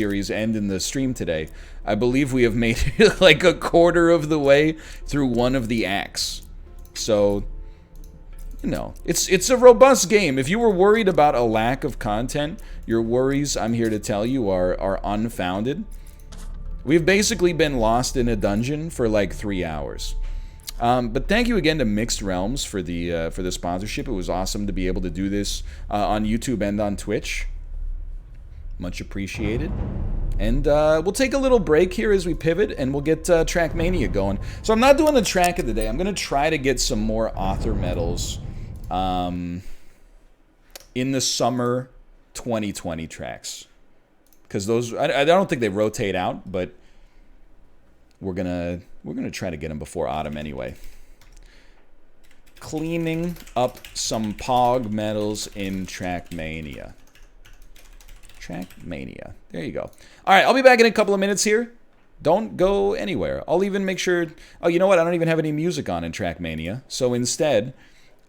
series and in the stream today, I believe we have made it like a quarter of the way through one of the acts. So, you know, it's a robust game. If you were worried about a lack of content, your worries, I'm here to tell you, are unfounded. We've basically been lost in a dungeon for like 3 hours. But thank you again to Mixed Realms for the sponsorship. It was awesome to be able to do this on YouTube and on Twitch. Much appreciated. And we'll take a little break here as we pivot, and we'll get Trackmania going. So I'm not doing the track of the day. I'm going to try to get some more author medals in the summer 2020 tracks. Because those, I don't think they rotate out, but we're gonna try to get them before autumn anyway. Cleaning up some Pog medals in Trackmania. Trackmania. There you go. All right, I'll be back in a couple of minutes here. Don't go anywhere. I'll even make sure... Oh, you know what? I don't even have any music on in Trackmania. So instead,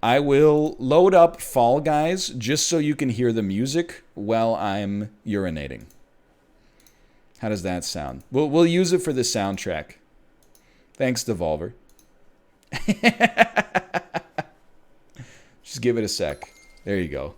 I will load up Fall Guys just so you can hear the music while I'm urinating. How does that sound? We'll use it for the soundtrack. Thanks, Devolver. Just give it a sec. There you go.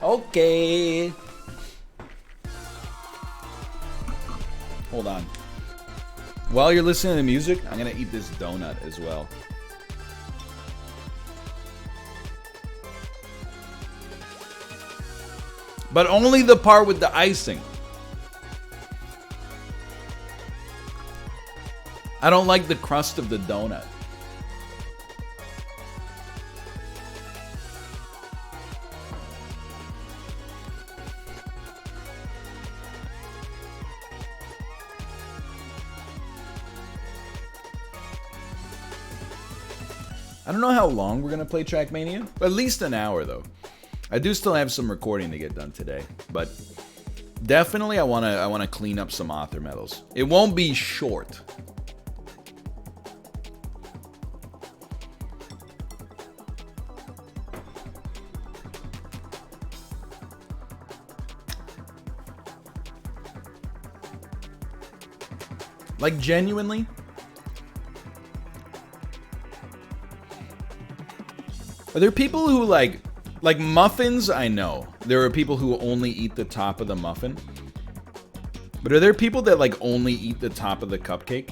Okay. Hold on. While you're listening to music, I'm gonna eat this donut as well. But only the part with the icing. I don't like the crust of the donut. I don't know how long we're going to play Trackmania. At least an hour, though. I do still have some recording to get done today. But definitely I want to clean up some author medals. It won't be short. Like, genuinely... Are there people who like muffins? I know. There are people who only eat the top of the muffin. But are there people that like only eat the top of the cupcake?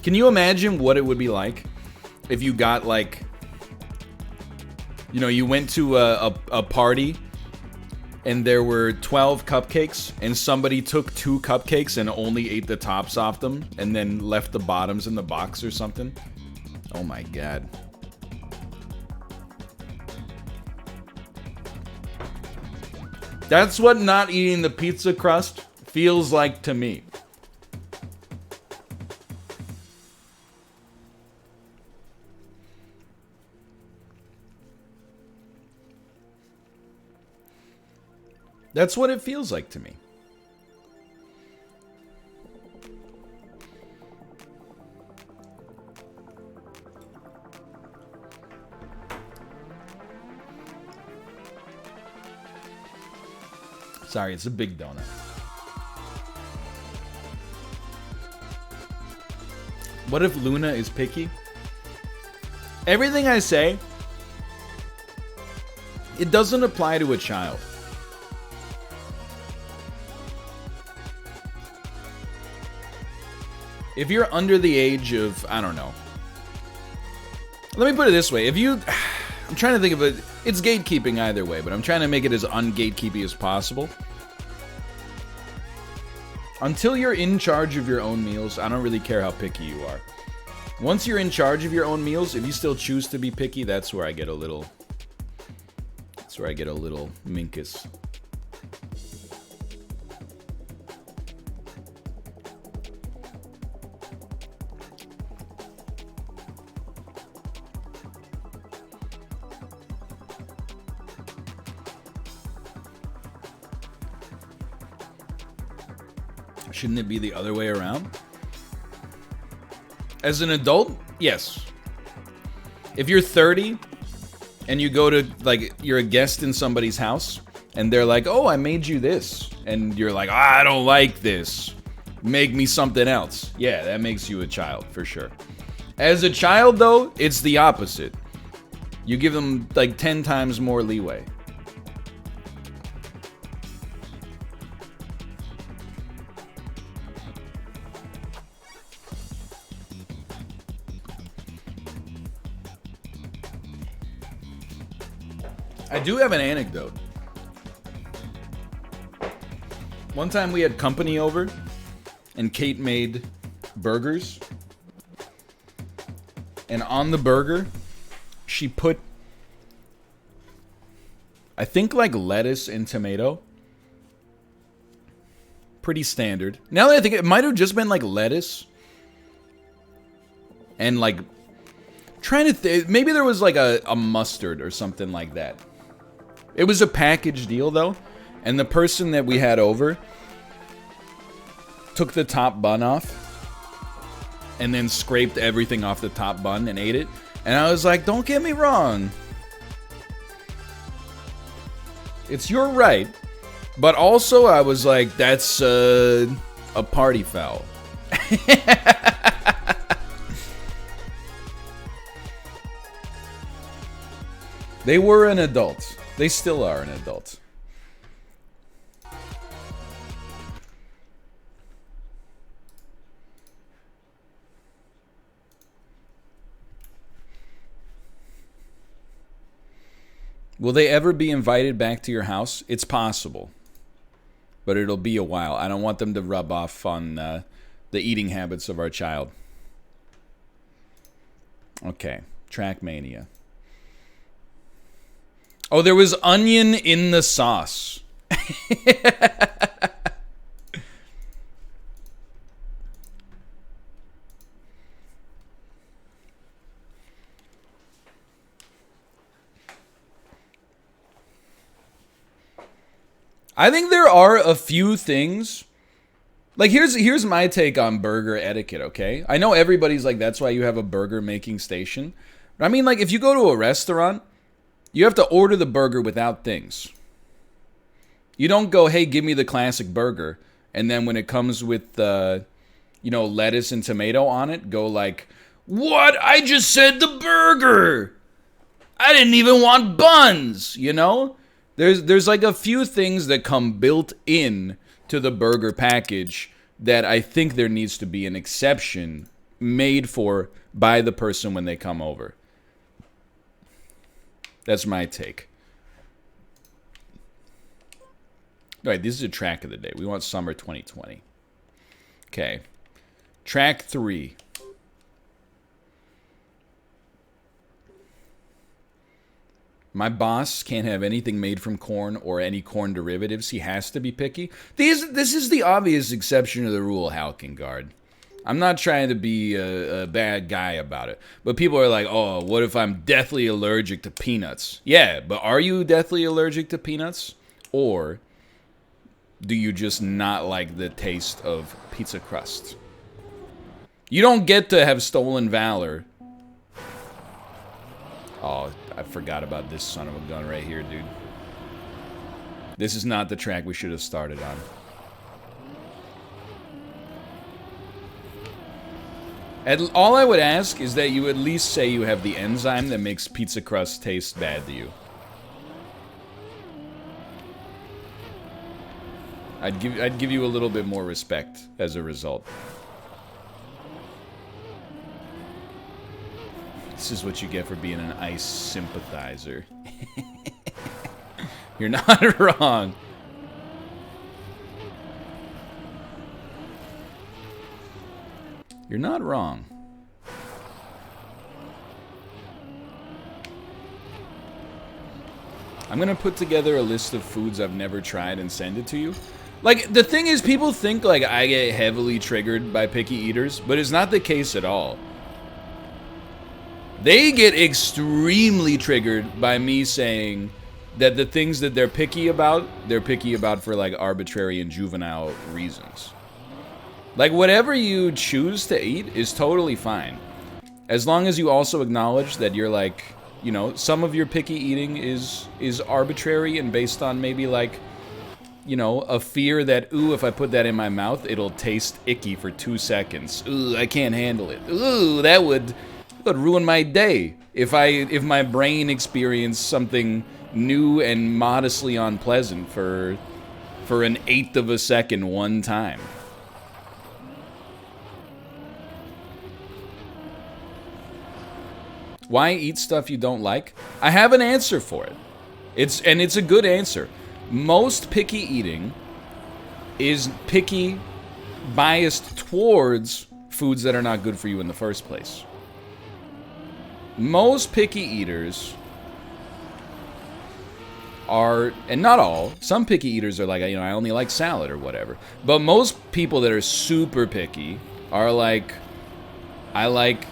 Can you imagine what it would be like if you got like, you know, you went to a party and there were 12 cupcakes, and somebody took 2 cupcakes and only ate the tops off them, and then left the bottoms in the box or something. Oh my god. That's what not eating the pizza crust feels like to me. That's what it feels like to me. Sorry, it's a big donut. What if Luna is picky? Everything I say, it doesn't apply to a child. If you're under the age of, I don't know. Let me put it this way. If you, I'm trying to think of it. It's gatekeeping either way, but I'm trying to make it as ungatekeepy as possible. Until you're in charge of your own meals, I don't really care how picky you are. Once you're in charge of your own meals, if you still choose to be picky, that's where I get a little... That's where I get a little minkus. Shouldn't it be the other way around? As an adult, yes. If you're 30 and you go to, like, you're a guest in somebody's house and they're like, oh, I made you this. And you're like, I don't like this. Make me something else. Yeah, that makes you a child, for sure. As a child, though, it's the opposite. You give them, like, 10 times more leeway. I do have an anecdote. One time we had company over, and Kate made burgers. And on the burger, she put, I think, like, lettuce and tomato. Pretty standard. Now that I think, it might have just been, like, lettuce. And, like, trying to maybe there was, like, a mustard or something like that. It was a package deal, though, and the person that we had over took the top bun off and then scraped everything off the top bun and ate it. And I was like, don't get me wrong. It's your right. But also, I was like, that's a party foul. They were an adult. They still are an adult. Will they ever be invited back to your house? It's possible. But it'll be a while. I don't want them to rub off on the eating habits of our child. Okay. Trackmania. Oh, there was onion in the sauce. I think there are a few things. Like, here's my take on burger etiquette, okay? I know everybody's like, that's why you have a burger making station. But I mean, like, if you go to a restaurant, you have to order the burger without things. You don't go, hey, give me the classic burger. And then when it comes with, lettuce and tomato on it, go like, what? I just said the burger. I didn't even want buns, you know? There's like a few things that come built in to the burger package that I think there needs to be an exception made for by the person when they come over. That's my take. All right, this is a track of the day. We want summer 2020. Okay. Track 3. My boss can't have anything made from corn or any corn derivatives. He has to be picky. This is the obvious exception to the rule, Halkingard. I'm not trying to be a bad guy about it. But people are like, oh, what if I'm deathly allergic to peanuts? Yeah, but are you deathly allergic to peanuts? Or do you just not like the taste of pizza crust? You don't get to have stolen valor. Oh, I forgot about this son of a gun right here, dude. This is not the track we should have started on. All I would ask is that you at least say you have the enzyme that makes pizza crust taste bad to you. I'd give you a little bit more respect as a result. This is what you get for being an ICE sympathizer. You're not wrong. You're not wrong. I'm gonna put together a list of foods I've never tried and send it to you. Like, the thing is, people think, like, I get heavily triggered by picky eaters, but it's not the case at all. They get extremely triggered by me saying that the things that they're picky about for, like, arbitrary and juvenile reasons. Like, whatever you choose to eat is totally fine. As long as you also acknowledge that you're, like, you know, some of your picky eating is arbitrary and based on maybe, like, you know, a fear that, ooh, if I put that in my mouth, it'll taste icky for 2 seconds. Ooh, I can't handle it. Ooh, that would ruin my day if my brain experienced something new and modestly unpleasant for an 1/8 of a second one time. Why eat stuff you don't like? I have an answer for it. It's a good answer. Most picky eating is picky, biased towards foods that are not good for you in the first place. Most picky eaters are, and not all, some picky eaters are like, you know, I only like salad or whatever. But most people that are super picky are like, I like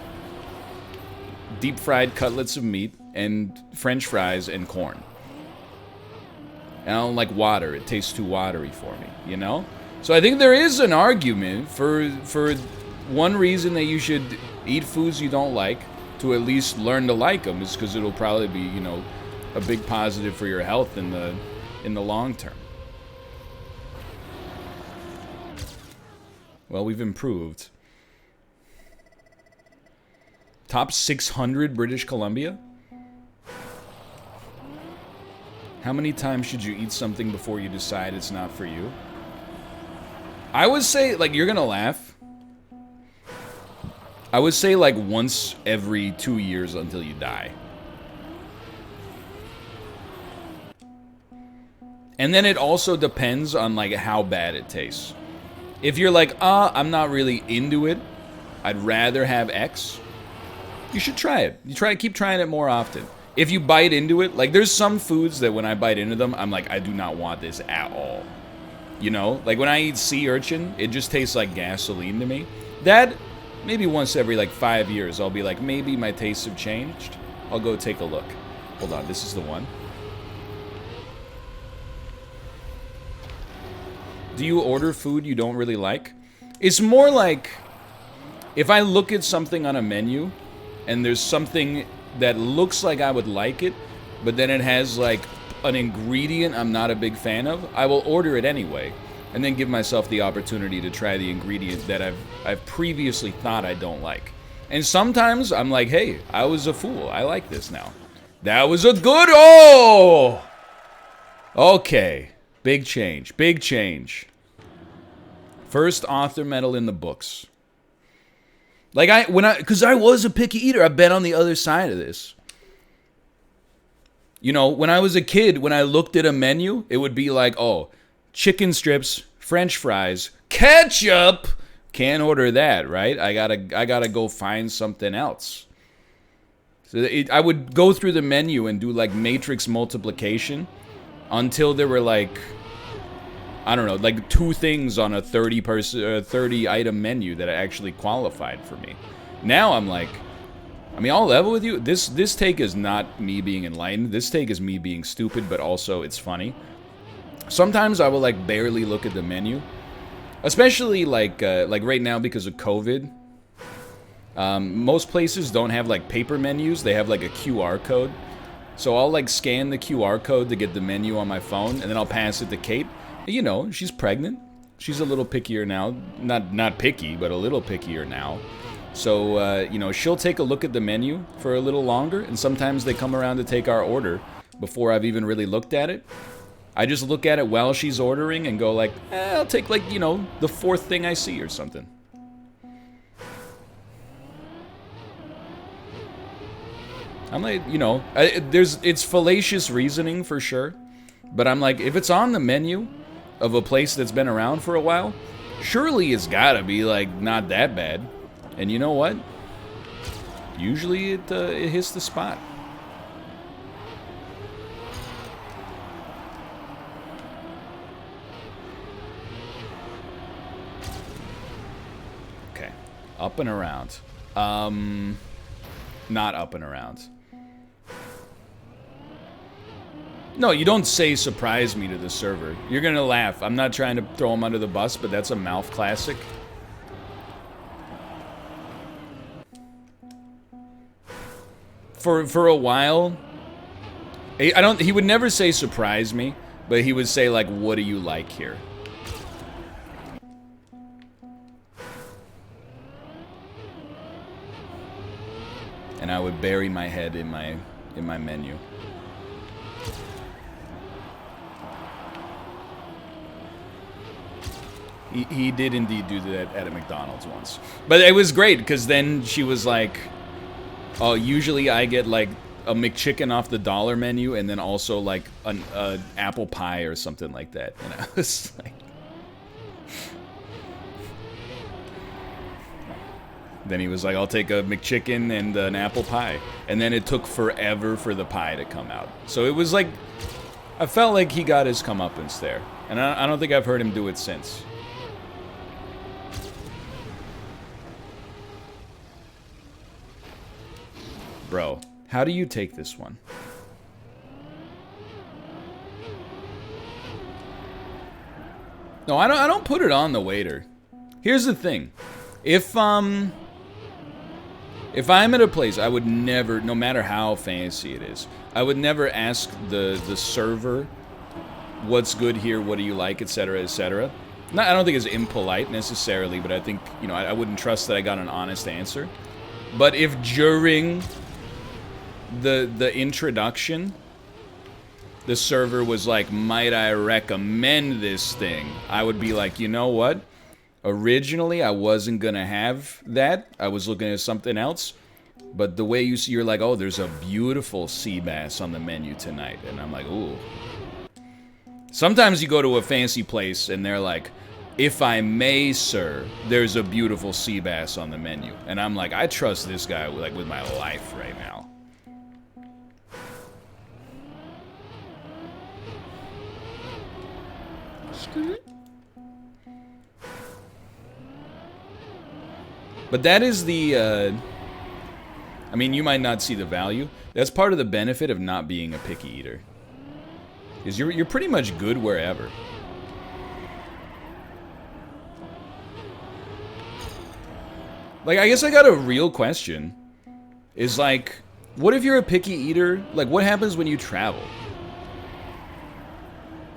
deep fried cutlets of meat and French fries and corn. And I don't like water. It tastes too watery for me, you know? So I think there is an argument for one reason that you should eat foods you don't like to at least learn to like them is because it'll probably be, you know, a big positive for your health in the long term. Well, we've improved. Top 600 British Columbia? How many times should you eat something before you decide it's not for you? I would say, like, you're gonna laugh. I would say, like, once every 2 years until you die. And then it also depends on, like, how bad it tastes. If you're like, I'm not really into it, I'd rather have X, you should try it. Keep trying it more often. If you bite into it, like, there's some foods that when I bite into them, I'm like, I do not want this at all. You know? Like, when I eat sea urchin, it just tastes like gasoline to me. That, maybe once every, like, 5 years, I'll be like, maybe my tastes have changed. I'll go take a look. Hold on, this is the one. Do you order food you don't really like? It's more like, if I look at something on a menu, and there's something that looks like I would like it, but then it has, like, an ingredient I'm not a big fan of, I will order it anyway, and then give myself the opportunity to try the ingredient that I've previously thought I don't like. And sometimes I'm like, hey, I was a fool. I like this now. That was a good, oh! Okay. Big change. Big change. First author medal in the books. Like, because I was a picky eater. I've been on the other side of this. You know, when I was a kid, when I looked at a menu, it would be like, oh, chicken strips, French fries, ketchup. Can't order that, right? I gotta go find something else. So I would go through the menu and do like matrix multiplication until there were like, I don't know, like 2 things on a 30 item menu that actually qualified for me. Now I'm like, I mean, I'll level with you. This take is not me being enlightened. This take is me being stupid, but also it's funny. Sometimes I will like barely look at the menu. Especially like right now because of COVID. Most places don't have like paper menus. They have like a QR code. So I'll like scan the QR code to get the menu on my phone, and then I'll pass it to Kate. You know, she's pregnant. She's a little pickier now. Not picky, but a little pickier now. So, you know, she'll take a look at the menu for a little longer, and sometimes they come around to take our order before I've even really looked at it. I just look at it while she's ordering and go like, I'll take like, you know, the 4th thing I see or something. I'm like, you know, it's fallacious reasoning for sure, but I'm like, if it's on the menu of a place that's been around for a while, surely it's gotta be like not that bad. And you know what? Usually it hits the spot. Up and around. Not up and around. No, you don't say surprise me to the server. You're gonna laugh. I'm not trying to throw him under the bus, but that's a mouth classic. For a while, he would never say surprise me, but he would say like, what do you like here? And I would bury my head in my menu. He did indeed do that at a McDonald's once. But it was great, because then she was like, oh, usually I get like a McChicken off the dollar menu, and then also like an apple pie or something like that. And I was like... Then he was like, I'll take a McChicken and an apple pie. And then it took forever for the pie to come out. So it was like, I felt like he got his comeuppance there. And I don't think I've heard him do it since. Bro, how do you take this one? No, I don't put it on the waiter. Here's the thing. If I'm at a place, I would never, no matter how fancy it is, I would never ask the server what's good here, what do you like, etc., etc. I don't think it's impolite necessarily, but I think, you know, I wouldn't trust that I got an honest answer. But if during the introduction, the server was like, might I recommend this thing, I would be like, you know what? Originally, I wasn't gonna have that. I was looking at something else. But the way you see, you're like, oh, there's a beautiful sea bass on the menu tonight. And I'm like, ooh. Sometimes you go to a fancy place and they're like, if I may, sir, there's a beautiful sea bass on the menu. And I'm like, I trust this guy like with my life right now. But that is the, I mean, you might not see the value. That's part of the benefit of not being a picky eater. Is you're pretty much good wherever. Like, I guess I got a real question. Is like, what if you're a picky eater? Like, what happens when you travel?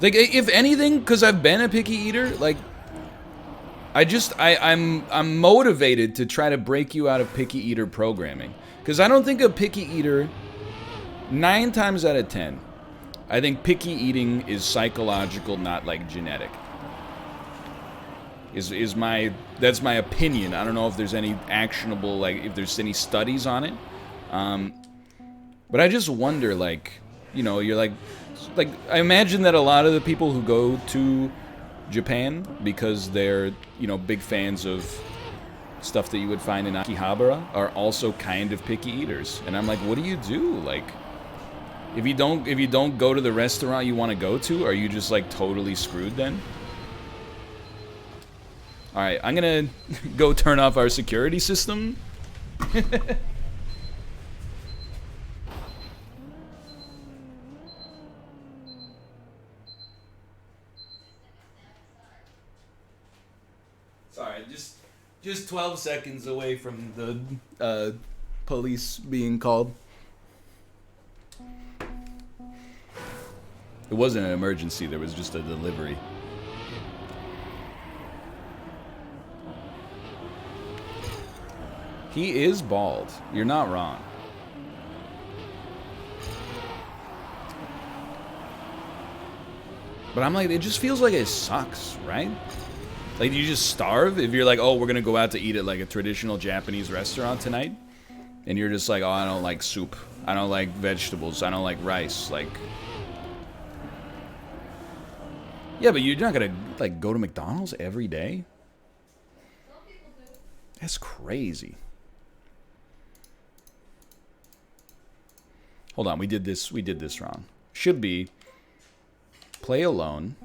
Like, if anything, because I've been a picky eater, like, I'm motivated to try to break you out of picky eater programming. Because I don't think a picky eater, 9 times out of 10, I think picky eating is psychological, not like genetic. That's my opinion. I don't know if there's any actionable, like, if there's any studies on it. But I just wonder, like, you know, you're like, I imagine that a lot of the people who go to Japan because they're, you know, big fans of stuff that you would find in Akihabara, are also kind of picky eaters. And I'm like, what do you do? Like, if you don't go to the restaurant you want to go to, are you just like totally screwed then? All right, I'm gonna go turn off our security system. Sorry, just 12 seconds away from the police being called. It wasn't an emergency, there was just a delivery. He is bald. You're not wrong. But I'm like, it just feels like it sucks, right? Like, you just starve if you're like, oh, we're gonna go out to eat at like a traditional Japanese restaurant tonight, and you're just like, oh, I don't like soup, I don't like vegetables, I don't like rice, like. Yeah, but you're not gonna like go to McDonald's every day. That's crazy. Hold on, we did this wrong. Should be play alone.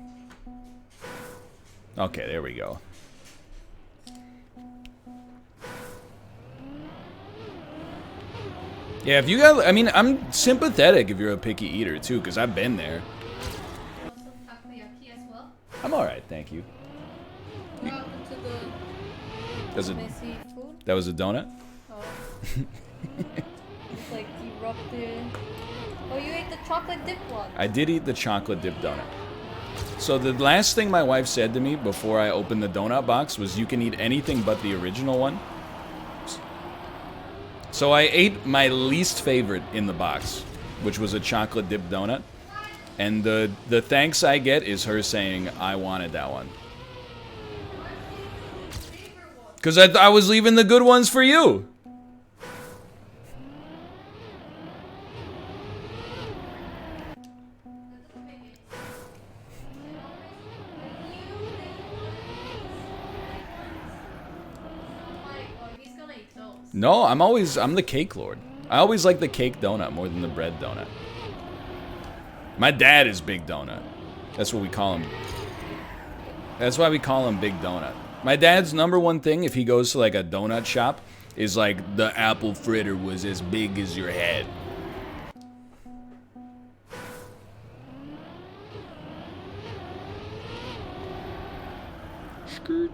Okay, there we go. Yeah, if you got, I mean, I'm sympathetic if you're a picky eater too, because I've been there. I'm alright, thank you. That was a donut? Oh. It's like you rubbed the... Oh, you ate the chocolate dip one. I did eat the chocolate dip donut. So the last thing my wife said to me before I opened the donut box was, you can eat anything but the original one. So I ate my least favorite in the box, which was a chocolate dip donut. And the thanks I get is her saying, I wanted that one. Because I was leaving the good ones for you. No, I'm the cake lord. I always like the cake donut more than the bread donut. My dad is Big Donut. That's what we call him. That's why we call him Big Donut. My dad's #1 thing, if he goes to like a donut shop, is like, the apple fritter was as big as your head. Skirt.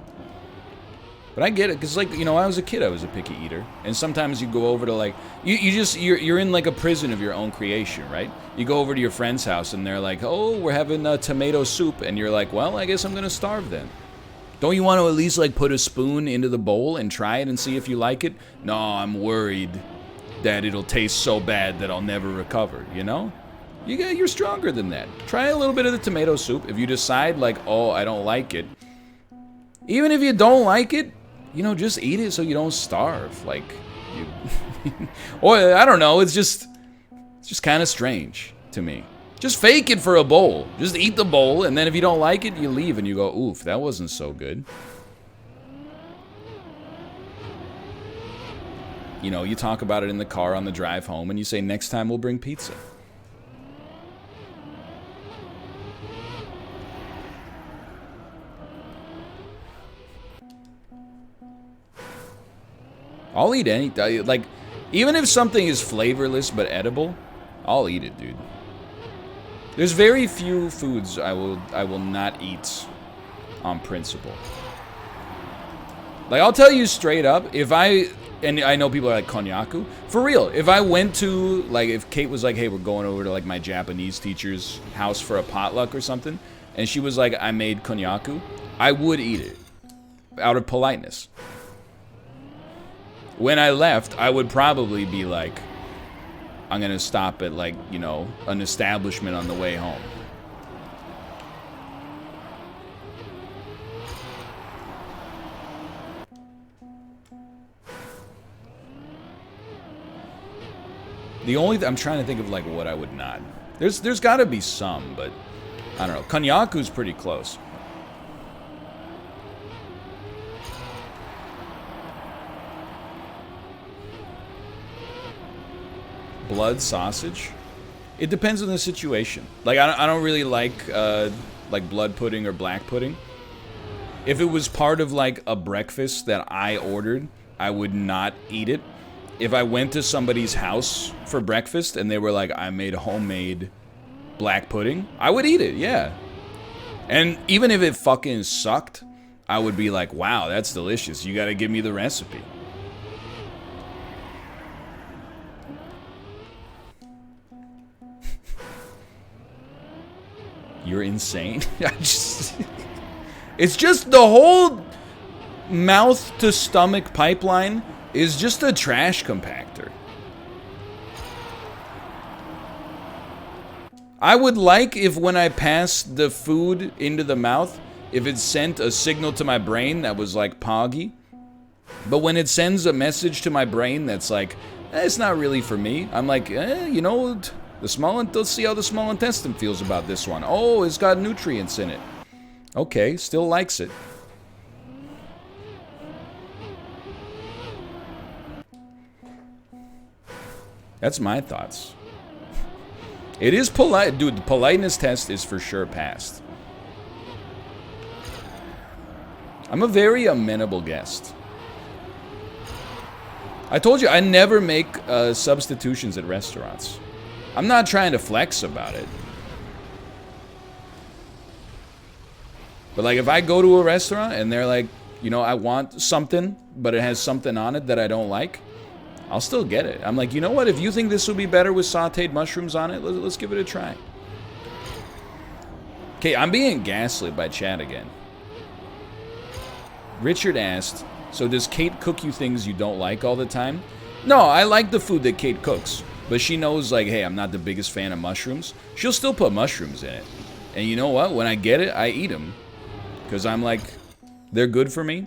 But I get it, because, like, you know, I was a kid, I was a picky eater. And sometimes you go over to, like, you're in, like, a prison of your own creation, right? You go over to your friend's house, and they're like, oh, we're having tomato soup. And you're like, well, I guess I'm going to starve then. Don't you want to at least, like, put a spoon into the bowl and try it and see if you like it? No, I'm worried that it'll taste so bad that I'll never recover, you know? You're stronger than that. Try a little bit of the tomato soup. If you decide, like, oh, I don't like it, even if you don't like it, you know, just eat it so you don't starve. Like, you... or, I don't know, it's just kind of strange to me. Just fake it for a bowl. Just eat the bowl, and then if you don't like it, you leave and you go, oof, that wasn't so good. You know, you talk about it in the car on the drive home, and you say, next time we'll bring pizza. I'll eat any, like, even if something is flavorless but edible, I'll eat it, dude. There's very few foods I will not eat on principle. Like, I'll tell you straight up, and I know people are like, konyaku, for real, if I went to, like, if Kate was like, hey, we're going over to, like, my Japanese teacher's house for a potluck or something, and she was like, I made konyaku, I would eat it, out of politeness. When I left, I would probably be like, I'm gonna stop at, like, you know, an establishment on the way home. The only I'm trying to think of, like, what I would not. There's got to be some, but I don't know. Konyaku's pretty close. blood sausage. It depends on the situation. Like, I don't really like blood pudding or black pudding. If it was part of, like, a breakfast that I ordered, I would not eat it. If I went to somebody's house for breakfast and they were like, I made homemade black pudding, I would eat it, yeah. And even if it fucking sucked, I would be like, wow, that's delicious. You gotta give me the recipe. You're insane. It's just the whole mouth to stomach pipeline is just a trash compactor. I would like if when I passed the food into the mouth, if it sent a signal to my brain that was like poggy. But when it sends a message to my brain that's like, it's not really for me. I'm like, you know, let's see how the small intestine feels about this one. Oh, it's got nutrients in it. Okay, still likes it. That's my thoughts. It is polite. Dude, the politeness test is for sure passed. I'm a very amenable guest. I told you, I never make substitutions at restaurants. I'm not trying to flex about it. But like, if I go to a restaurant and they're like, you know, I want something, but it has something on it that I don't like, I'll still get it. I'm like, you know what? If you think this will be better with sauteed mushrooms on it, let's give it a try. Okay, I'm being gaslit by chat again. Richard asked, so does Kate cook you things you don't like all the time? No, I like the food that Kate cooks. But she knows, like, hey, I'm not the biggest fan of mushrooms. She'll still put mushrooms in it. And you know what? When I get it, I eat them. Because I'm like, they're good for me.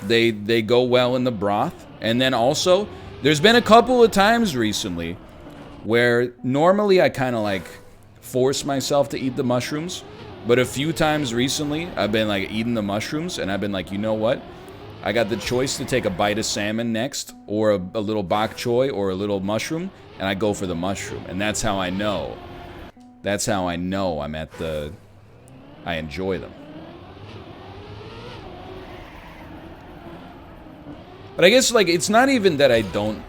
They go well in the broth. And then also, there's been a couple of times recently where normally I kind of like force myself to eat the mushrooms. But a few times recently, I've been like eating the mushrooms and I've been like, you know what? I got the choice to take a bite of salmon next, or a little bok choy, or a little mushroom, and I go for the mushroom. And that's how I know. That's how I know I enjoy them. But I guess, like, it's not even that I don't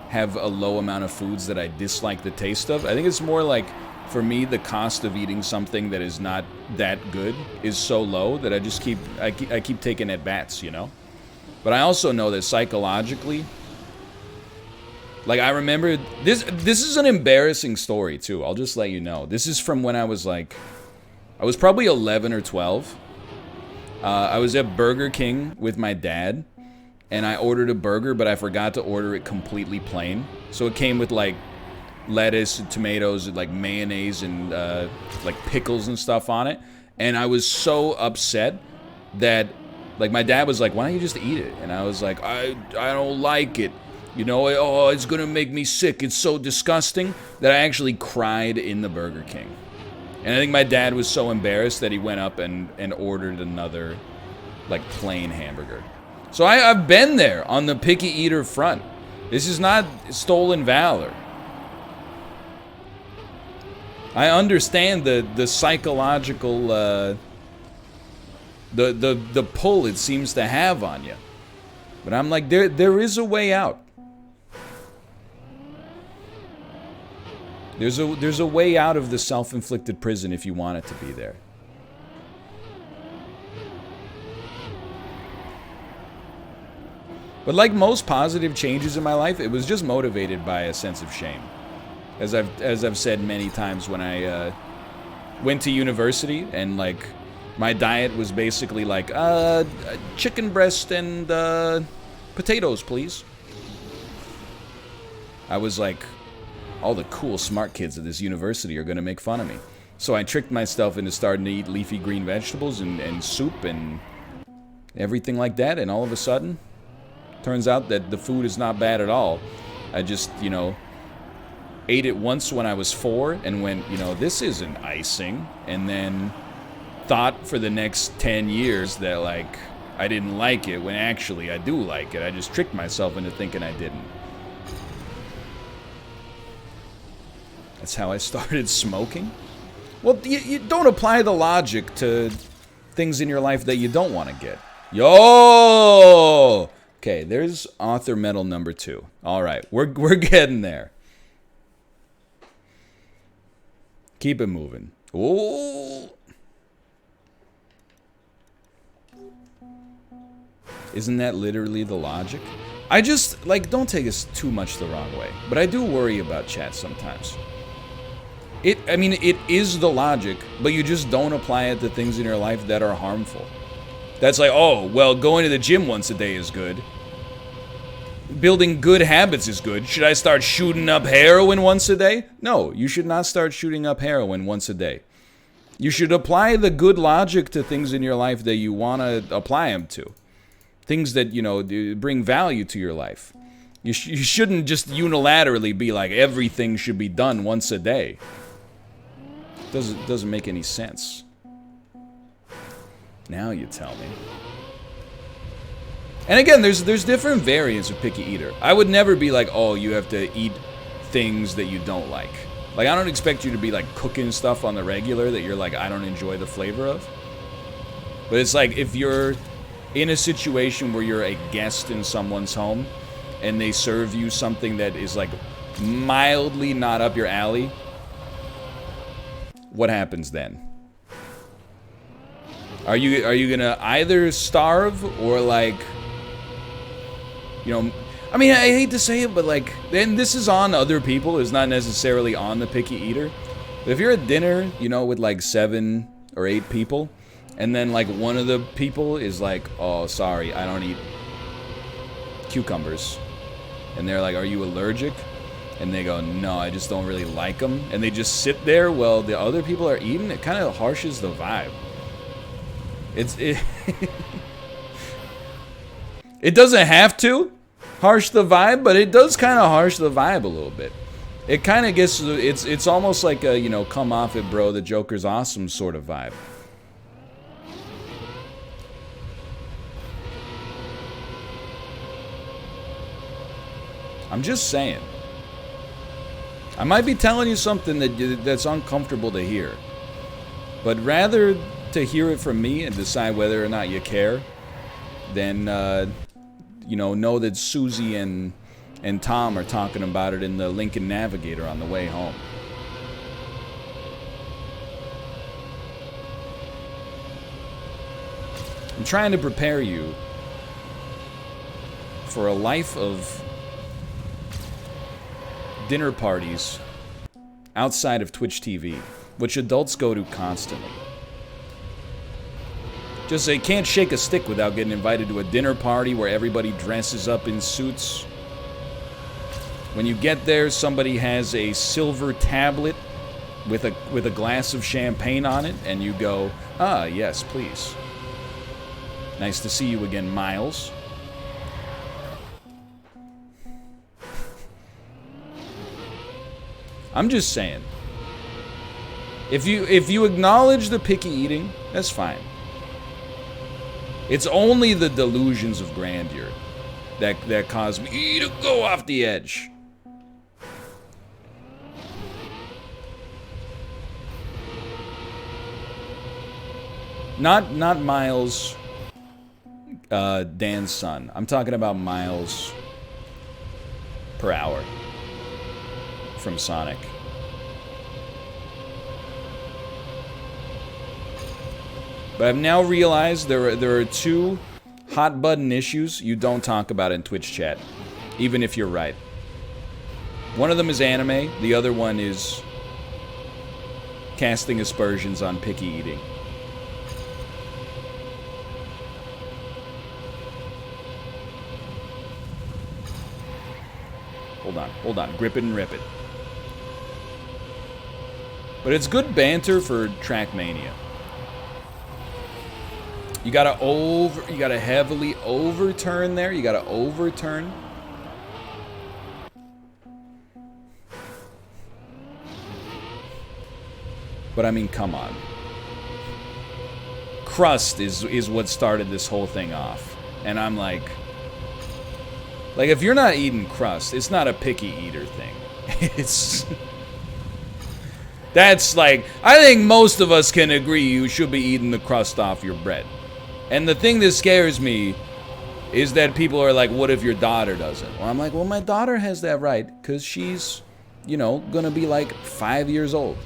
have a low amount of foods that I dislike the taste of. I think it's more like, for me, the cost of eating something that is not that good is so low that I just keep taking at bats, you know? But I also know that psychologically, like, I remember, this is an embarrassing story, too. I'll just let you know. This is from when I was probably 11 or 12. I was at Burger King with my dad, and I ordered a burger, but I forgot to order it completely plain. So it came with, like, lettuce and tomatoes and, like, mayonnaise and, like, pickles and stuff on it. And I was so upset that, like, my dad was like, why don't you just eat it? And I was like, I don't like it. You know, oh, it's gonna make me sick. It's so disgusting that I actually cried in the Burger King. And I think my dad was so embarrassed that he went up and ordered another, like, plain hamburger. So I've been there on the picky eater front. This is not stolen valor. I understand the psychological, the pull it seems to have on you. But I'm like, there is a way out. There's a way out of the self-inflicted prison if you want it to be there. But like most positive changes in my life, it was just motivated by a sense of shame. As I've said many times, when I went to university and, like, my diet was basically like chicken breast and potatoes, please. I was like, all the cool smart kids at this university are gonna make fun of me. So I tricked myself into starting to eat leafy green vegetables and soup and everything like that, and all of a sudden, turns out that the food is not bad at all. I just, you know, ate it once when I was 4 and went, you know, this isn't icing. And then thought for the next 10 years that, like, I didn't like it when actually I do like it. I just tricked myself into thinking I didn't. That's how I started smoking. Well, you don't apply the logic to things in your life that you don't want to get. Yo! Okay, there's author medal number 2. All right, we're getting there. Keep it moving. Oh! Isn't that literally the logic? I just, like, don't take this too much the wrong way, but I do worry about chat sometimes. I mean, it is the logic, but you just don't apply it to things in your life that are harmful. That's like, oh, well, going to the gym once a day is good. Building good habits is good. Should I start shooting up heroin once a day? No, you should not start shooting up heroin once a day. You should apply the good logic to things in your life that you want to apply them to. Things that, you know, bring value to your life. You shouldn't just unilaterally be like, everything should be done once a day. Doesn't make any sense. Now you tell me. And again, there's different variants of picky eater. I would never be like, oh, you have to eat things that you don't like. Like, I don't expect you to be like cooking stuff on the regular that you're like, I don't enjoy the flavor of. But it's like, if you're in a situation where you're a guest in someone's home and they serve you something that is like mildly not up your alley, what happens then? Are you gonna either starve or, like, you know, I mean, I hate to say it, but like, then this is on other people, it's not necessarily on the picky eater. But if you're at dinner, you know, with like 7 or 8 people, and then like one of the people is like, oh, sorry, I don't eat cucumbers, and they're like, are you allergic? And they go, no, I just don't really like them. And they just sit there while the other people are eating. It kind of harshes the vibe. It doesn't have to harsh the vibe, but it does kind of harsh the vibe a little bit. It kind of gets, it's almost like a, you know, come off it, bro, the Joker's awesome sort of vibe. I'm just saying. I might be telling you something that's uncomfortable to hear. But rather to hear it from me and decide whether or not you care, then, you know that Susie and Tom are talking about it in the Lincoln Navigator on the way home. I'm trying to prepare you for a life of dinner parties outside of Twitch TV, which adults go to constantly. Just they can't shake a stick without getting invited to a dinner party where everybody dresses up in suits. When you get there, somebody has a silver tablet with a glass of champagne on it, and you go, ah, yes, please. Nice to see you again, Miles. I'm just saying. If you acknowledge the picky eating, that's fine. It's only the delusions of grandeur that cause me to go off the edge. Not Miles, Dan's son. I'm talking about miles per hour from Sonic. But I've now realized there are 2 hot button issues you don't talk about in Twitch chat, even if you're right. One of them is anime, the other one is casting aspersions on picky eating. Hold on, grip it and rip it. But it's good banter for Trackmania. You gotta heavily overturn there. You gotta overturn. But I mean, come on. Crust is what started this whole thing off. And I'm like, if you're not eating crust, it's not a picky eater thing. That's like, I think most of us can agree you should be eating the crust off your bread. And the thing that scares me is that people are like, what if your daughter doesn't? Well, I'm like, well, my daughter has that right, because she's, you know, gonna be like 5 years old.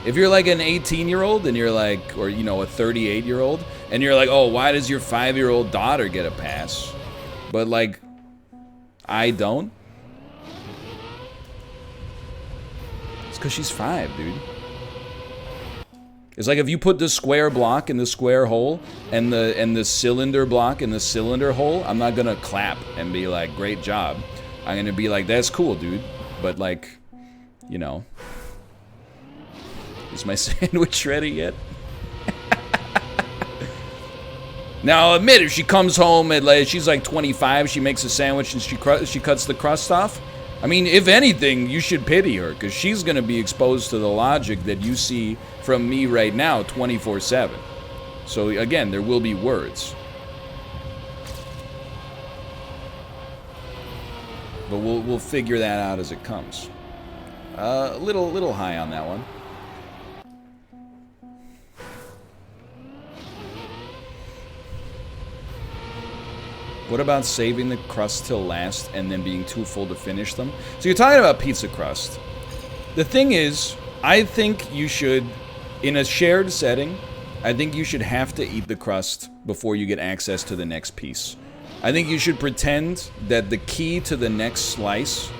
If you're like an 18-year-old and you're like, or, you know, a 38-year-old, and you're like, oh, why does your 5-year-old daughter get a pass? But like, I don't. It's because she's 5, dude. It's like if you put the square block in the square hole and the cylinder block in the cylinder hole, I'm not gonna clap and be like, great job. I'm gonna be like, that's cool, dude. But like, you know, is my sandwich ready yet? Now, I'll admit, if she comes home at like, she's like 25, she makes a sandwich and she cuts the crust off. I mean, if anything, you should pity her, because she's going to be exposed to the logic that you see from me right now 24/7. So, again, there will be words. But we'll figure that out as it comes. A little high on that one. What about saving the crust till last and then being too full to finish them? So you're talking about pizza crust. The thing is, I think you should, in a shared setting, I think you should have to eat the crust before you get access to the next piece. I think you should pretend that the key to the next slice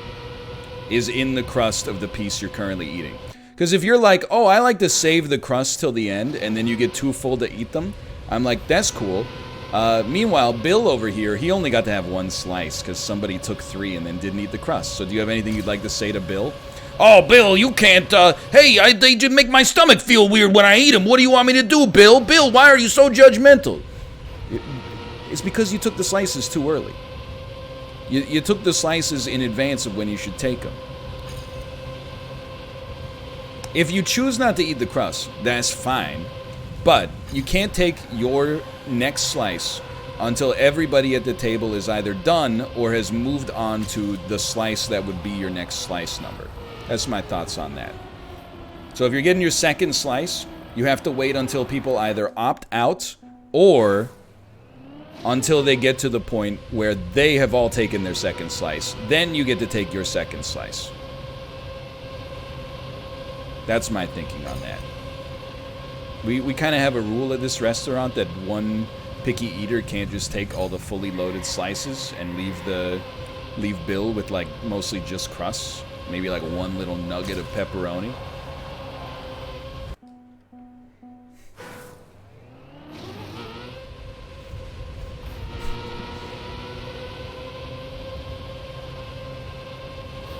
is in the crust of the piece you're currently eating. Because if you're like, oh, I like to save the crust till the end and then you get too full to eat them, I'm like, that's cool. Meanwhile, Bill over here, he only got to have one slice because somebody took 3 and then didn't eat the crust. So do you have anything you'd like to say to Bill? Oh, Bill, you can't, hey, they just make my stomach feel weird when I eat them. What do you want me to do, Bill? Bill, why are you so judgmental? It's because you took the slices too early. You took the slices in advance of when you should take them. If you choose not to eat the crust, that's fine. But you can't take your next slice until everybody at the table is either done or has moved on to the slice that would be your next slice number. That's my thoughts on that. So if you're getting your second slice, you have to wait until people either opt out or until they get to the point where they have all taken their second slice. Then you get to take your second slice. That's my thinking on that. We kind of have a rule at this restaurant that one picky eater can't just take all the fully loaded slices and leave Bill with like mostly just crusts, maybe like one little nugget of pepperoni.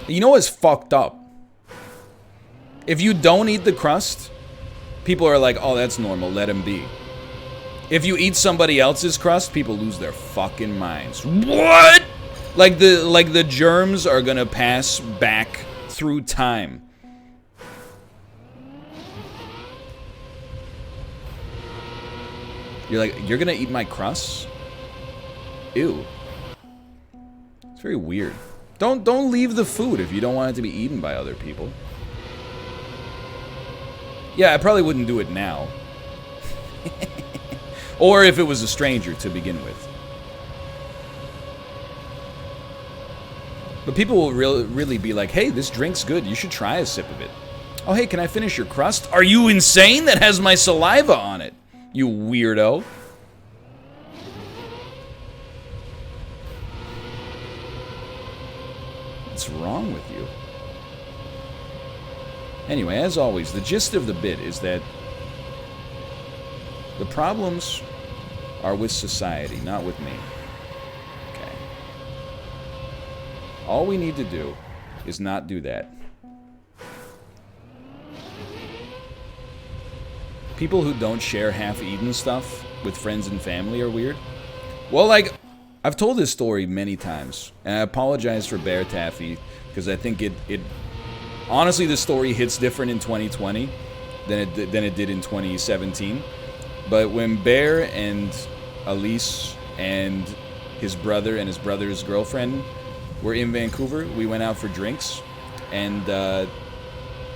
You know what's fucked up? If you don't eat the crust, people are like, oh, that's normal, let him be. If you eat somebody else's crust, people lose their fucking minds. What? Like the germs are gonna pass back through time. You're like, you're gonna eat my crusts? Ew. It's very weird. Don't leave the food if you don't want it to be eaten by other people. Yeah, I probably wouldn't do it now. Or if it was a stranger to begin with. But people will really be like, hey, this drink's good. You should try a sip of it. Oh, hey, can I finish your crust? Are you insane? That has my saliva on it, you weirdo. What's wrong with you? Anyway, as always, the gist of the bit is that the problems are with society, not with me. Okay. All we need to do is not do that. People who don't share half-eaten stuff with friends and family are weird. Well, like, I've told this story many times, and I apologize for Bear Taffy, because I think it honestly, the story hits different in 2020 than it did in 2017. But when Bear and Elise and his brother and his brother's girlfriend were in Vancouver, we went out for drinks, and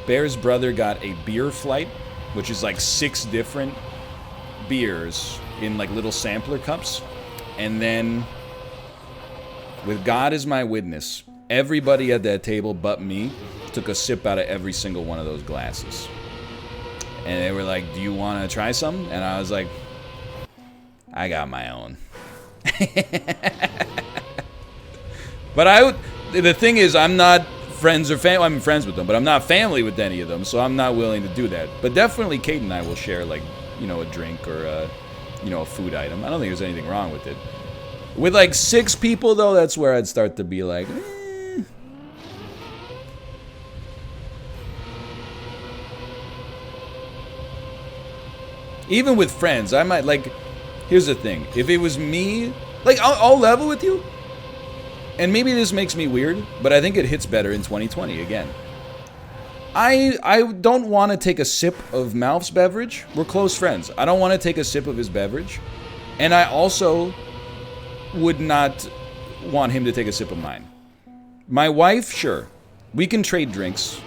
Bear's brother got a beer flight, which is like 6 different beers in like little sampler cups. And then, with God as my witness, everybody at that table but me took a sip out of every single one of those glasses. And they were like, do you want to try some? And I was like, I got my own. But the thing is, I'm not friends or family. I'm friends with them, but I'm not family with any of them, so I'm not willing to do that. But definitely Kate and I will share, like, you know, a drink or a food item. I don't think there's anything wrong with it. With like 6 people, though, that's where I'd start to be like, Even with friends, I might, like, here's the thing. If it was me, like, I'll level with you. And maybe this makes me weird, but I think it hits better in 2020 again. I don't want to take a sip of Malf's beverage. We're close friends. I don't want to take a sip of his beverage. And I also would not want him to take a sip of mine. My wife, sure. We can trade drinks.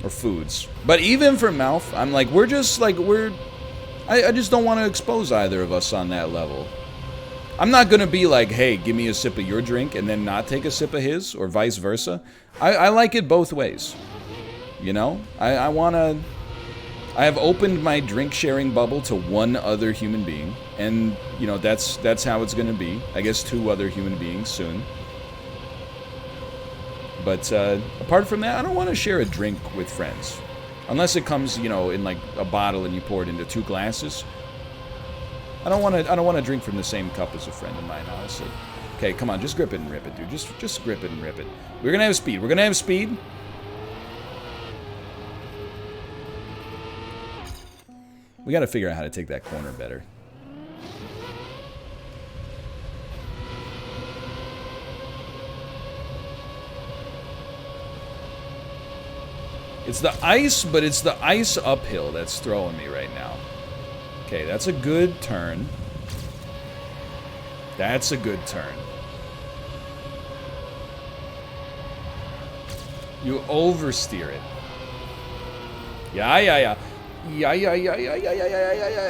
Or foods. But even for Malf, I'm like, I just don't want to expose either of us on that level. I'm not going to be like, hey, give me a sip of your drink and then not take a sip of his, or vice versa. I like it both ways. You know? I have opened my drink sharing bubble to one other human being. And, you know, that's how it's going to be. I guess 2 other human beings soon. But apart from that, I don't want to share a drink with friends. Unless it comes, you know, in like a bottle and you pour it into 2 glasses. I don't want to drink from the same cup as a friend of mine, honestly. Okay, come on, just grip it and rip it, dude. Just grip it and rip it. We're gonna have speed. We're gonna have speed. We gotta figure out how to take that corner better. It's the ice, but it's the ice uphill that's throwing me right now. Okay, that's a good turn. That's a good turn. You oversteer it. Yeah.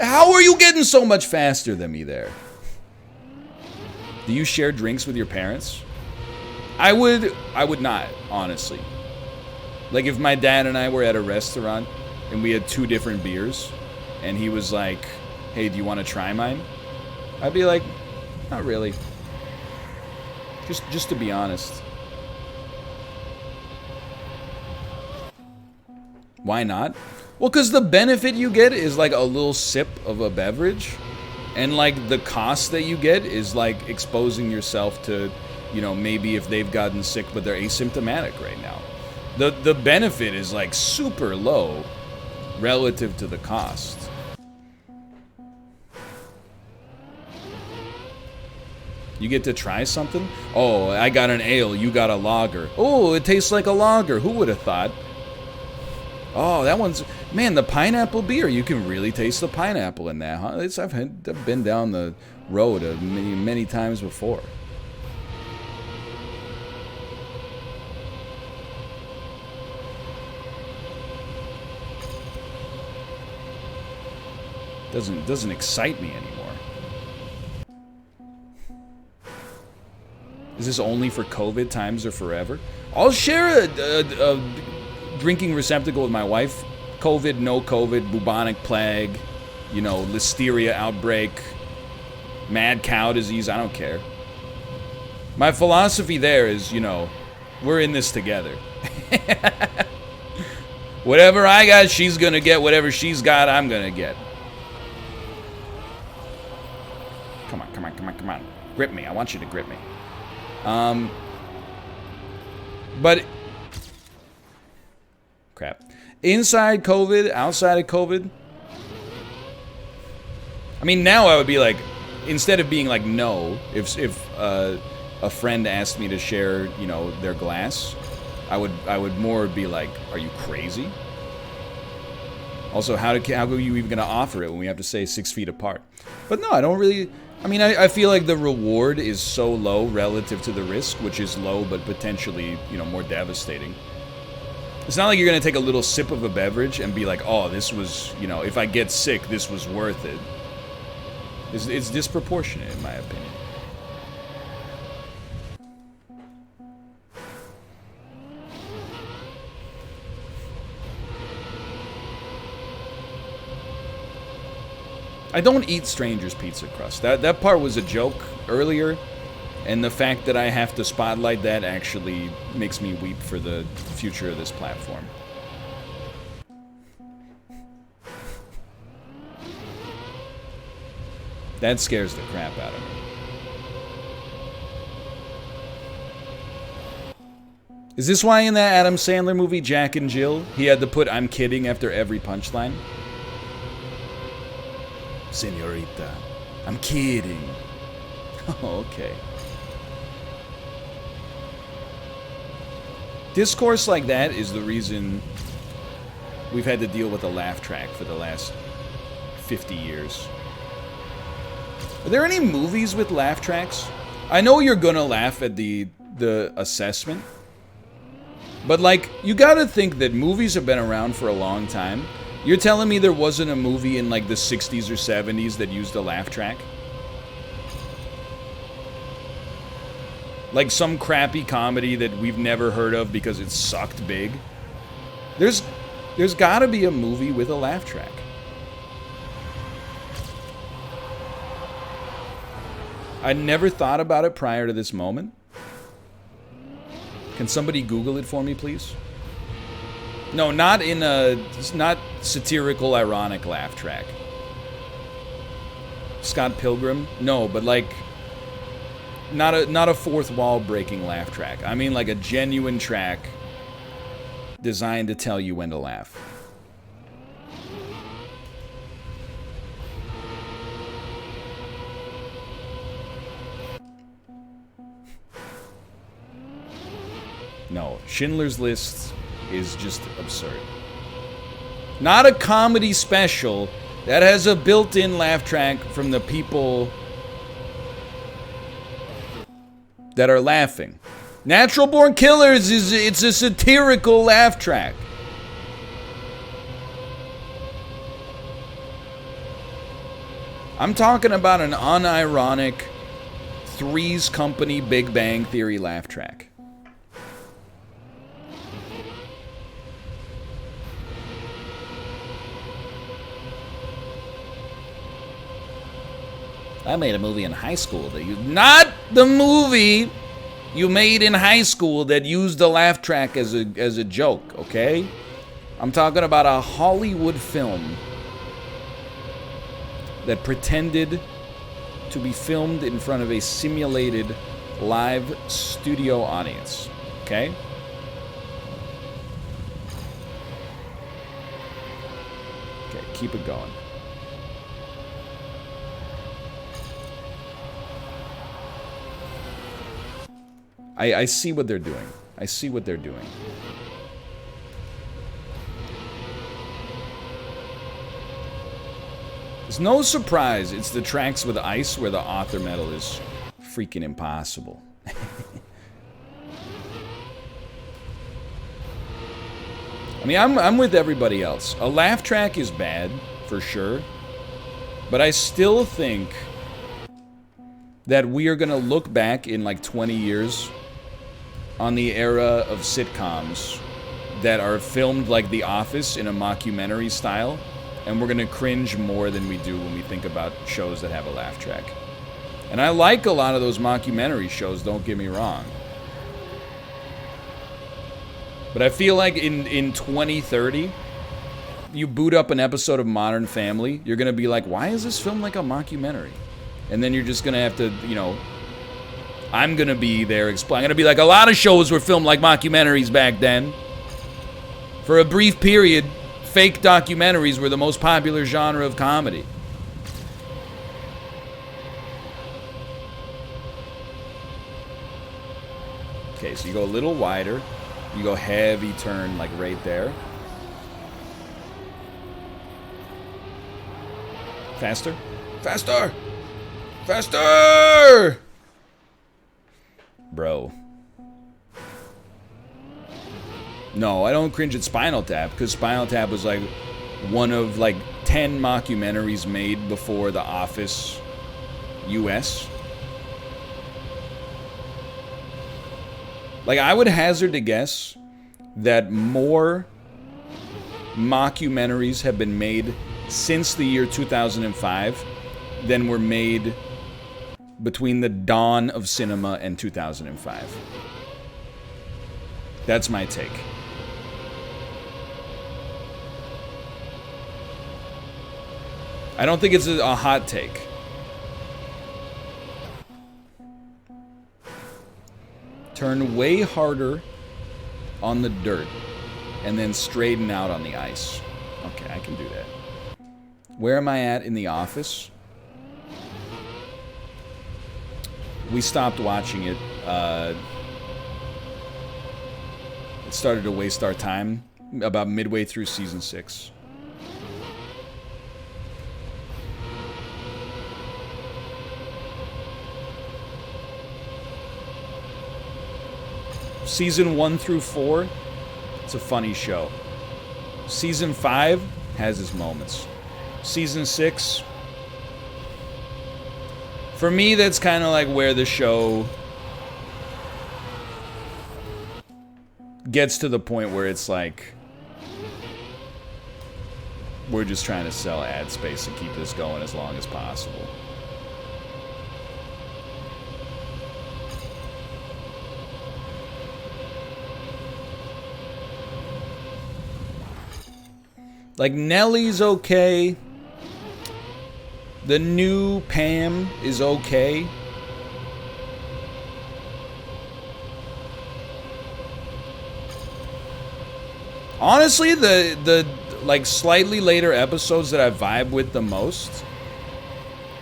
How are you getting so much faster than me there? Do you share drinks with your parents? I would not, honestly. Like, if my dad and I were at a restaurant and we had 2 different beers and he was like, hey, do you want to try mine? I'd be like, not really. Just to be honest. Why not? Well, because the benefit you get is like a little sip of a beverage. And like the cost that you get is like exposing yourself to, you know, maybe if they've gotten sick but they're asymptomatic right now. The benefit is like super low relative to the cost. You get to try something? Oh, I got an ale, you got a lager. Oh, it tastes like a lager. Who would have thought? Oh, that one's... Man, the pineapple beer. You can really taste the pineapple in that, huh? I've been down the road many times before. Doesn't excite me anymore. Is this only for COVID times or forever? I'll share a drinking receptacle with my wife. COVID, no COVID, bubonic plague, you know, listeria outbreak, mad cow disease, I don't care. My philosophy there is, you know, we're in this together. Whatever I got, she's gonna get. Whatever she's got, I'm gonna get. Come on. Grip me. I want you to grip me. But... Crap. Inside COVID, outside of COVID... I mean, now I would be like... Instead of being like, no, if a friend asked me to share, you know, their glass, I would more be like, are you crazy? Also, how are you even going to offer it when we have to stay 6 feet apart? But no, I don't really... I mean, I feel like the reward is so low relative to the risk, which is low but potentially, you know, more devastating. It's not like you're gonna take a little sip of a beverage and be like, oh, this was, you know, if I get sick, this was worth it. It's disproportionate, in my opinion. I don't eat strangers' pizza crust. That part was a joke earlier, and the fact that I have to spotlight that actually makes me weep for the future of this platform. That scares the crap out of me. Is this why in that Adam Sandler movie, Jack and Jill, he had to put "I'm kidding" after every punchline? Senorita, I'm kidding. Oh, okay. Discourse like that is the reason we've had to deal with a laugh track for the last 50 years. Are there any movies with laugh tracks? I know you're gonna laugh at the assessment, but like, you gotta think that movies have been around for a long time. You're telling me there wasn't a movie in like the 60s or 70s that used a laugh track? Like some crappy comedy that we've never heard of because it sucked big? There's gotta be a movie with a laugh track. I never thought about it prior to this moment. Can somebody Google it for me, please? No, not in a... It's not satirical, ironic laugh track. Scott Pilgrim? No, but like... Not a fourth wall breaking laugh track. I mean like a genuine track designed to tell you when to laugh. No, Schindler's List is just absurd. Not a comedy special that has a built-in laugh track from the people that are laughing. Natural Born Killers it's a satirical laugh track. I'm talking about an unironic Three's Company Big Bang Theory laugh track. I made a movie in high school that you... Not the movie you made in high school that used the laugh track as a joke, okay? I'm talking about a Hollywood film that pretended to be filmed in front of a simulated live studio audience, okay? Okay, keep it going. I see what they're doing. I see what they're doing. It's no surprise it's the tracks with ice where the author metal is freaking impossible. I mean, I'm with everybody else. A laugh track is bad, for sure. But I still think that we are going to look back in like 20 years on the era of sitcoms that are filmed like The Office in a mockumentary style, and we're gonna cringe more than we do when we think about shows that have a laugh track. And I like a lot of those mockumentary shows, don't get me wrong. But I feel like in 2030, you boot up an episode of Modern Family, you're gonna be like, why is this filmed like a mockumentary? And then you're just gonna have to, you know, I'm gonna be there explaining. I'm gonna be like, a lot of shows were filmed like mockumentaries back then. For a brief period, fake documentaries were the most popular genre of comedy. Okay, so you go a little wider. You go heavy turn, like right there. Faster. Faster! Faster! Bro. No, I don't cringe at Spinal Tap, because Spinal Tap was like one of like 10 mockumentaries made before The Office US. Like, I would hazard to guess that more mockumentaries have been made since the year 2005 than were made between the dawn of cinema and 2005. That's my take. I don't think it's a hot take. Turn way harder on the dirt and then straighten out on the ice. Okay, I can do that. Where am I at in The Office? We stopped watching it. It started to waste our time about midway through season 6. Season 1 through 4, it's a funny show. Season 5 has its moments. Season 6, for me, that's kind of like where the show gets to the point where it's like, we're just trying to sell ad space and keep this going as long as possible. Like, Nellie's okay. The new Pam is okay. Honestly, the like slightly later episodes that I vibe with the most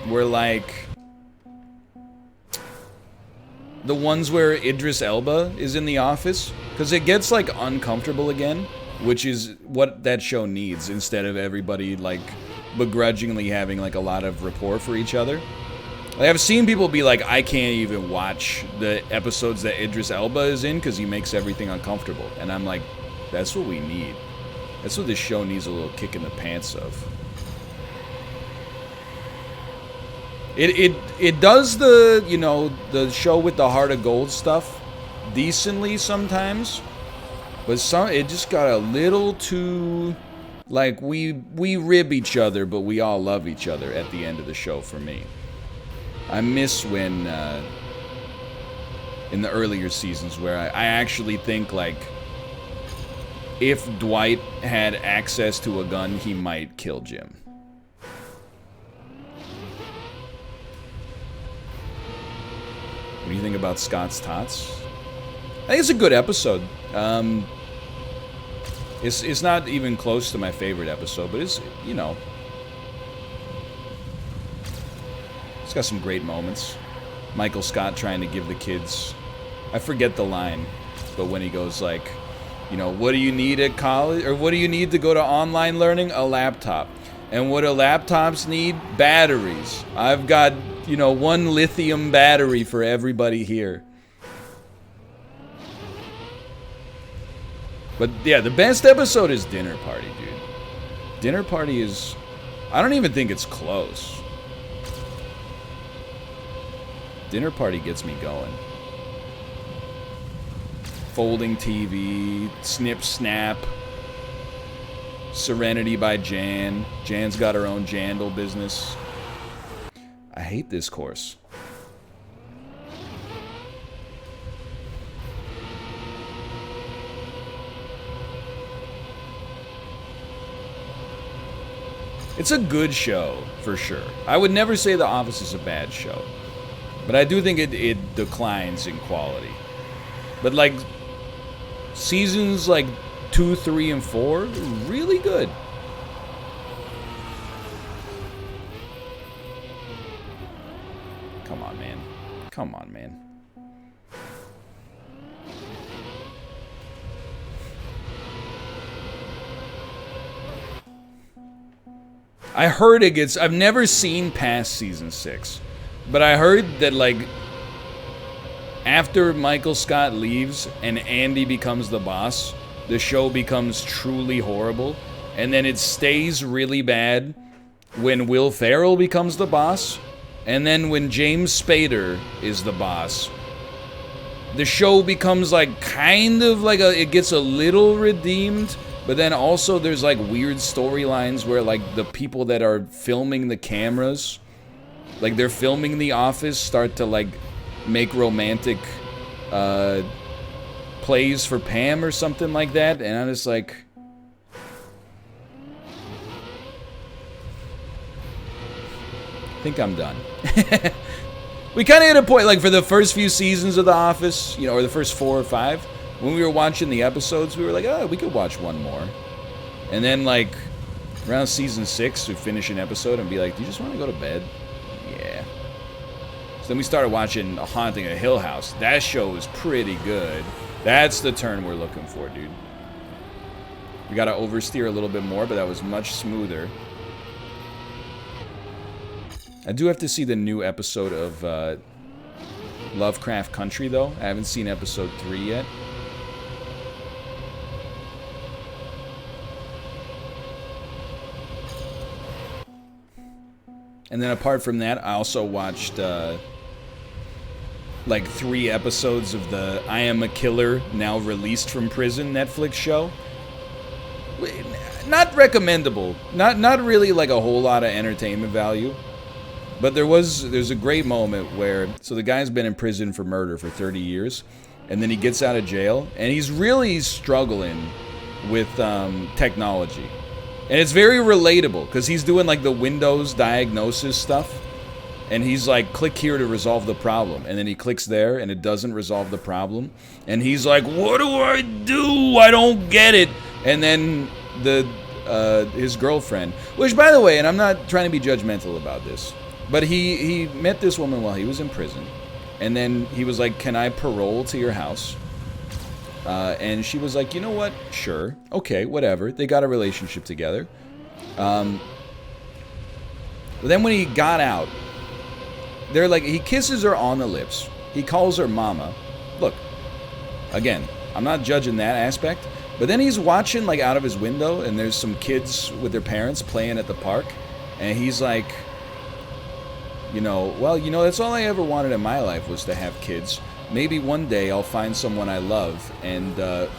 were like the ones where Idris Elba is in the office, because it gets like uncomfortable again, which is what that show needs, instead of everybody like begrudgingly having like a lot of rapport for each other. Like, I've seen people be like, I can't even watch the episodes that Idris Elba is in because he makes everything uncomfortable. And I'm like, that's what we need. That's what this show needs, a little kick in the pants of. It does the, you know, the show with the heart of gold stuff decently sometimes, but it just got a little too, like, we rib each other, but we all love each other at the end of the show for me. I miss when, in the earlier seasons, where I actually think, like, if Dwight had access to a gun, he might kill Jim. What do you think about Scott's Tots? I think it's a good episode. It's not even close to my favorite episode, but it's, you know, it's got some great moments. Michael Scott trying to give the kids, I forget the line, but when he goes like, you know, what do you need at college, or what do you need to go to online learning? A laptop. And what do laptops need? Batteries. I've got, you know, one lithium battery for everybody here. But yeah, the best episode is Dinner Party, dude. Dinner Party is, I don't even think it's close. Dinner Party gets me going. Folding TV, Snip Snap, Serenity by Jan. Jan's got her own Jandal business. I hate this course. It's a good show, for sure. I would never say The Office is a bad show. But I do think it declines in quality. But, like, seasons, like, 2, 3, and 4, really good. Come on, man. Come on, man. I heard it gets, I've never seen past season 6, but I heard that, like, after Michael Scott leaves and Andy becomes the boss, the show becomes truly horrible, and then it stays really bad when Will Ferrell becomes the boss, and then when James Spader is the boss, the show becomes like kind of like it gets a little redeemed, but then also there's like weird storylines where like the people that are filming the cameras, like they're filming The Office, start to like make romantic plays for Pam or something like that, and I'm just like, I think I'm done. We kind of hit a point, like for the first few seasons of The Office, you know, or the first 4 or 5, when we were watching the episodes, we were like, oh, we could watch one more. And then like around season 6, we finish an episode and be like, do you just want to go to bed? Yeah. So then we started watching A Haunting of Hill House. That show was pretty good. That's the turn we're looking for, dude. We got to oversteer a little bit more, but that was much smoother. I do have to see the new episode of Lovecraft Country, though. I haven't seen episode 3 yet. And then apart from that, I also watched like 3 episodes of the I Am a Killer, Now Released from Prison Netflix show. Not recommendable. Not really like a whole lot of entertainment value. But there's a great moment where, so the guy's been in prison for murder for 30 years, and then he gets out of jail, and he's really struggling with technology. And it's very relatable, because he's doing like the Windows diagnosis stuff, and he's like, click here to resolve the problem, and then he clicks there, and it doesn't resolve the problem, and he's like, what do I do? I don't get it. And then his girlfriend, which by the way, and I'm not trying to be judgmental about this, but he met this woman while he was in prison, and then he was like, can I parole to your house? And she was like, you know what? Sure. Okay, whatever. They got a relationship together. But then when he got out, they're like, he kisses her on the lips. He calls her mama. Look, again, I'm not judging that aspect, but then he's watching like out of his window, and there's some kids with their parents playing at the park, and he's like, you know, well, you know, that's all I ever wanted in my life was to have kids. Maybe one day I'll find someone I love, and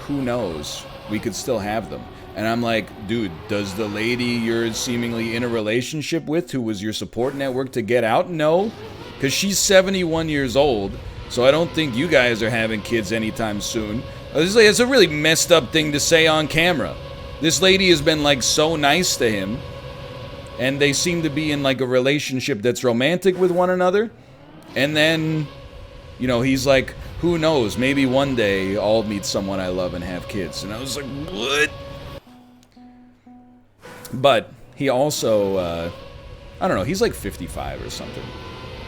who knows, we could still have them. And I'm like, dude, does the lady you're seemingly in a relationship with, who was your support network to get out, know? Because she's 71 years old, so I don't think you guys are having kids anytime soon. It's a really messed up thing to say on camera. This lady has been like so nice to him, and they seem to be in like a relationship that's romantic with one another. And then, you know, he's like, who knows, maybe one day I'll meet someone I love and have kids. And I was like, what? But he also, I don't know, he's like 55 or something.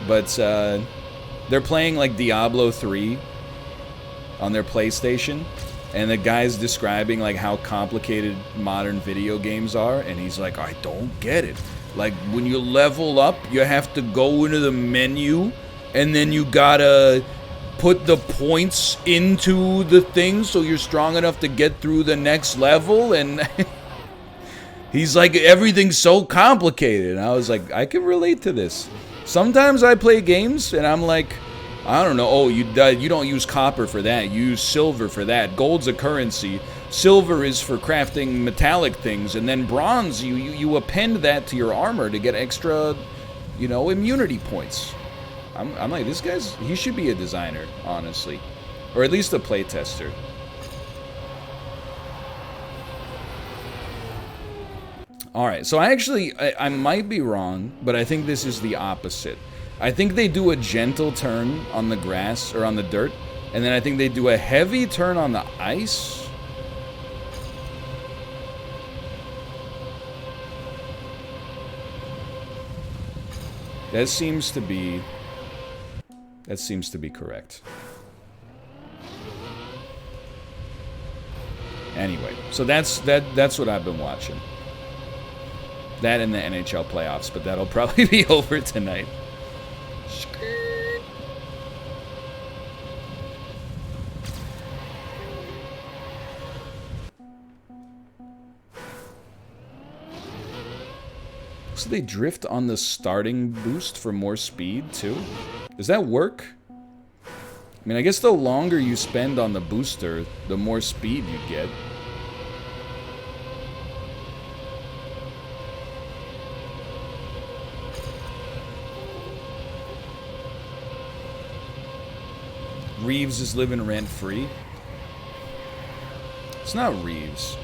But they're playing like Diablo 3 on their PlayStation. And the guy's describing like how complicated modern video games are, and he's like, I don't get it. Like when you level up, you have to go into the menu, and then you gotta put the points into the thing so you're strong enough to get through the next level, and he's like, everything's so complicated. And I was like, I can relate to this. Sometimes I play games and I'm like, I don't know, oh, you don't use copper for that, you use silver for that. Gold's a currency, silver is for crafting metallic things, and then bronze, you append that to your armor to get extra, you know, immunity points. I'm like, this guy's, he should be a designer, honestly. Or at least a playtester. Alright, so I might be wrong, but I think this is the opposite. I think they do a gentle turn on the grass, or on the dirt, and then I think they do a heavy turn on the ice. That seems to be correct. Anyway, so that's what I've been watching. That and the NHL playoffs, but that'll probably be over tonight. So they drift on the starting boost for more speed, too? Does that work? I mean, I guess the longer you spend on the booster, the more speed you get. Reeves is living rent-free. It's not Reeves.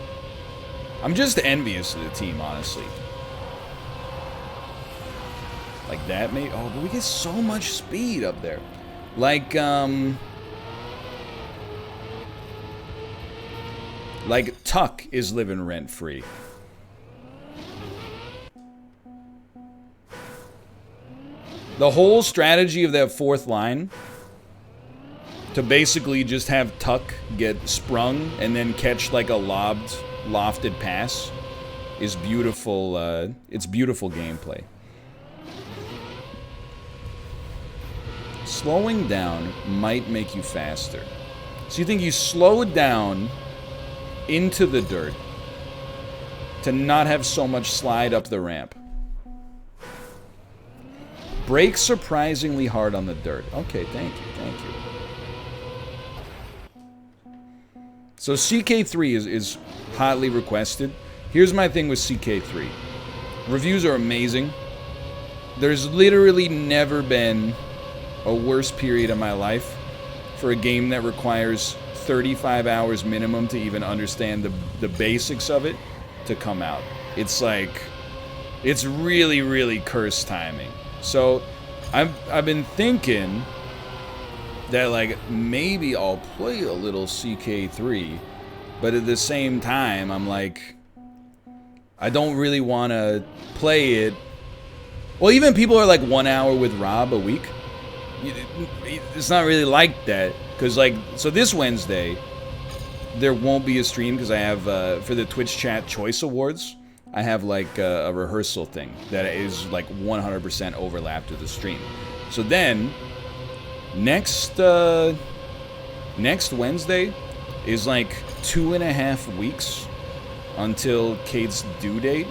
I'm just envious of the team, honestly. Like that, maybe? Oh, but we get so much speed up there. Like Tuck is living rent-free. The whole strategy of that fourth line, to basically just have Tuck get sprung and then catch like a lofted pass, is beautiful. It's beautiful gameplay. Slowing down might make you faster. So you think you slow it down into the dirt to not have so much slide up the ramp. Brake surprisingly hard on the dirt. Okay, thank you, thank you. So CK3 is hotly requested. Here's my thing with CK3. Reviews are amazing. There's literally never been a worse period of my life for a game that requires 35 hours minimum to even understand the basics of it to come out. It's like, it's really, really cursed timing. So I've been thinking that like maybe I'll play a little CK3, but at the same time I'm like, I don't really want to play it. Well, even people are like 1 hour with Rob a week. It's not really like that, because like, so this Wednesday there won't be a stream because I have for the Twitch Chat Choice Awards, I have like a rehearsal thing that is like 100% overlapped with the stream. So then next Wednesday is like 2.5 weeks until Kate's due date.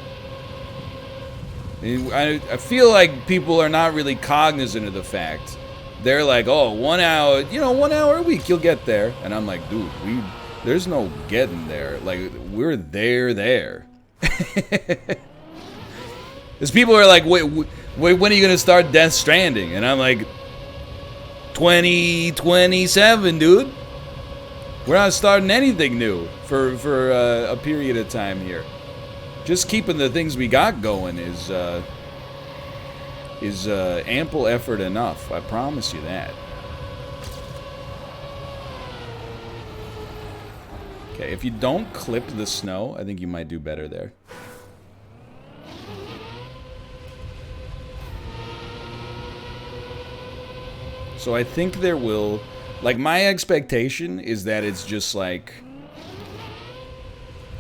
I feel like people are not really cognizant of the fact. They're like, oh, 1 hour, 1 hour a week, you'll get there. And I'm like, dude, there's no getting there. Like, we're there. Because people are like, wait, when are you going to start Death Stranding? And I'm like, 2027, dude. We're not starting anything new for a period of time here. Just keeping the things we got going is ample effort enough. I promise you that. Okay, if you don't clip the snow, I think you might do better there. So I think there will... Like, my expectation is that it's just like...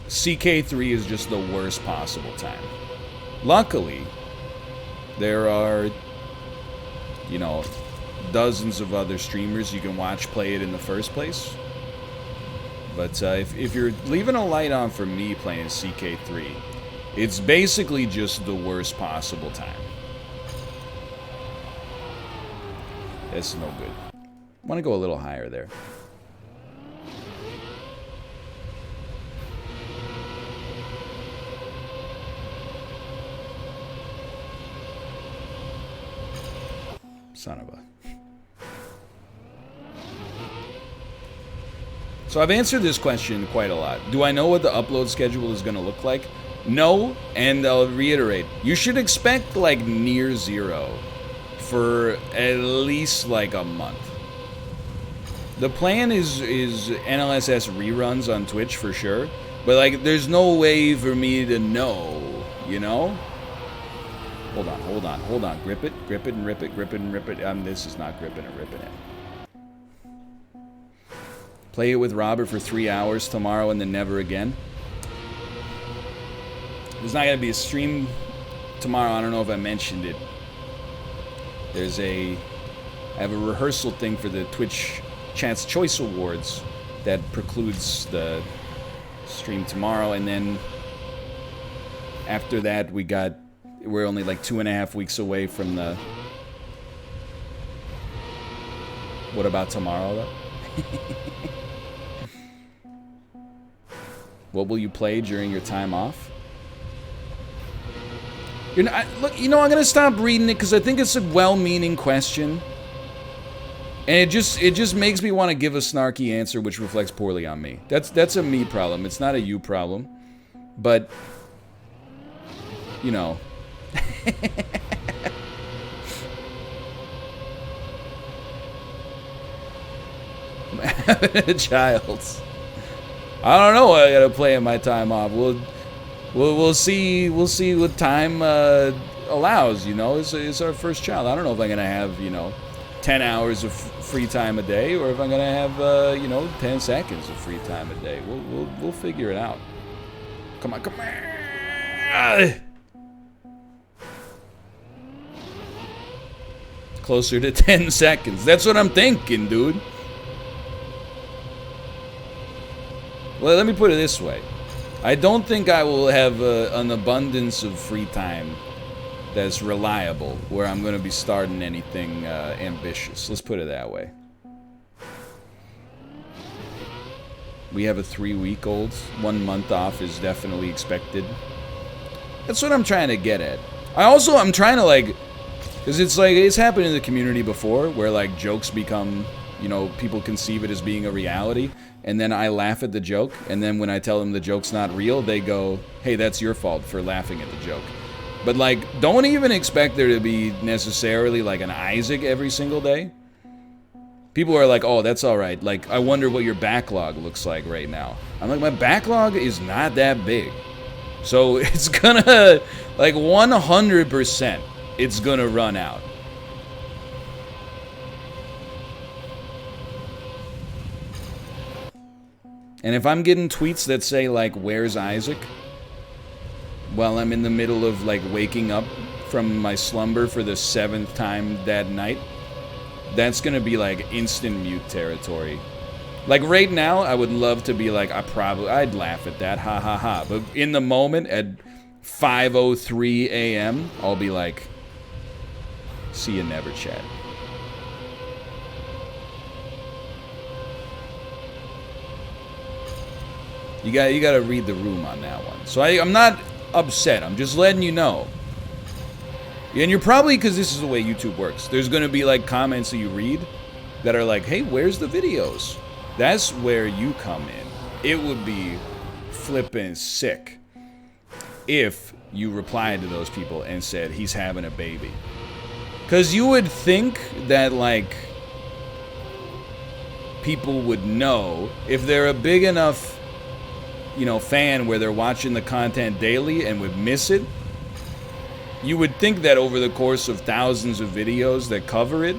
CK3 is just the worst possible time. Luckily, there are, dozens of other streamers you can watch play it in the first place. But if you're leaving a light on for me playing CK3, it's basically just the worst possible time. That's no good. I want to go a little higher there. Son of a... So I've answered this question quite a lot. Do I know what the upload schedule is going to look like? No, and I'll reiterate. You should expect like near zero for at least like a month. The plan is NLSS reruns on Twitch for sure, but like there's no way for me to know, Hold on. Grip it and rip it, grip it and rip it. This is not gripping and ripping it. Play it with Robert for 3 hours tomorrow and then never again. There's not going to be a stream tomorrow. I don't know if I mentioned it. I have a rehearsal thing for the Twitch Chat's Choice Awards that precludes the stream tomorrow. And then after that, we got we're only like 2.5 weeks away from the... What about tomorrow, though? What will you play during your time off? You're not, look, you know, I'm gonna stop reading it because I think it's a well-meaning question. And it just makes me want to give a snarky answer which reflects poorly on me. That's a me problem. It's not a you problem. But, you know. A child. I don't know what I gotta play in my time off. We'll see what time allows. You know, it's our first child. I don't know if I'm gonna have 10 hours of free time a day, or if I'm gonna have 10 seconds of free time a day. We'll figure it out. Come on. Closer to 10 seconds. That's what I'm thinking, dude. Well, let me put it this way. I don't think I will have an abundance of free time that's reliable, where I'm going to be starting anything ambitious. Let's put it that way. We have a 3-week-old. 1 month off is definitely expected. That's what I'm trying to get at. I'm trying to, like... Because it's happened in the community before, where, like, jokes become... people conceive it as being a reality, and then I laugh at the joke, and then when I tell them the joke's not real, they go, hey, that's your fault for laughing at the joke. But, like, don't even expect there to be necessarily, like, an Isaac every single day. People are like, oh, that's alright. Like, I wonder what your backlog looks like right now. I'm like, my backlog is not that big. So, it's gonna, like, 100%, it's gonna run out. And if I'm getting tweets that say, like, where's Isaac? While I'm in the middle of, like, waking up from my slumber for the 7th time that night, that's gonna be, like, instant mute territory. Like, right now, I would love to be like, I'd laugh at that, ha ha ha. But in the moment, at 5:03 a.m., I'll be like, see you never, chat. You gotta read the room on that one. So I'm not upset. I'm just letting you know. And you're probably, because this is the way YouTube works, there's gonna be like comments that you read that are like, hey, where's the videos? That's where you come in. It would be flippin' sick if you replied to those people and said he's having a baby. Because you would think that, like, people would know if they're a big enough fan where they're watching the content daily and would miss it. You would think that over the course of thousands of videos that cover it,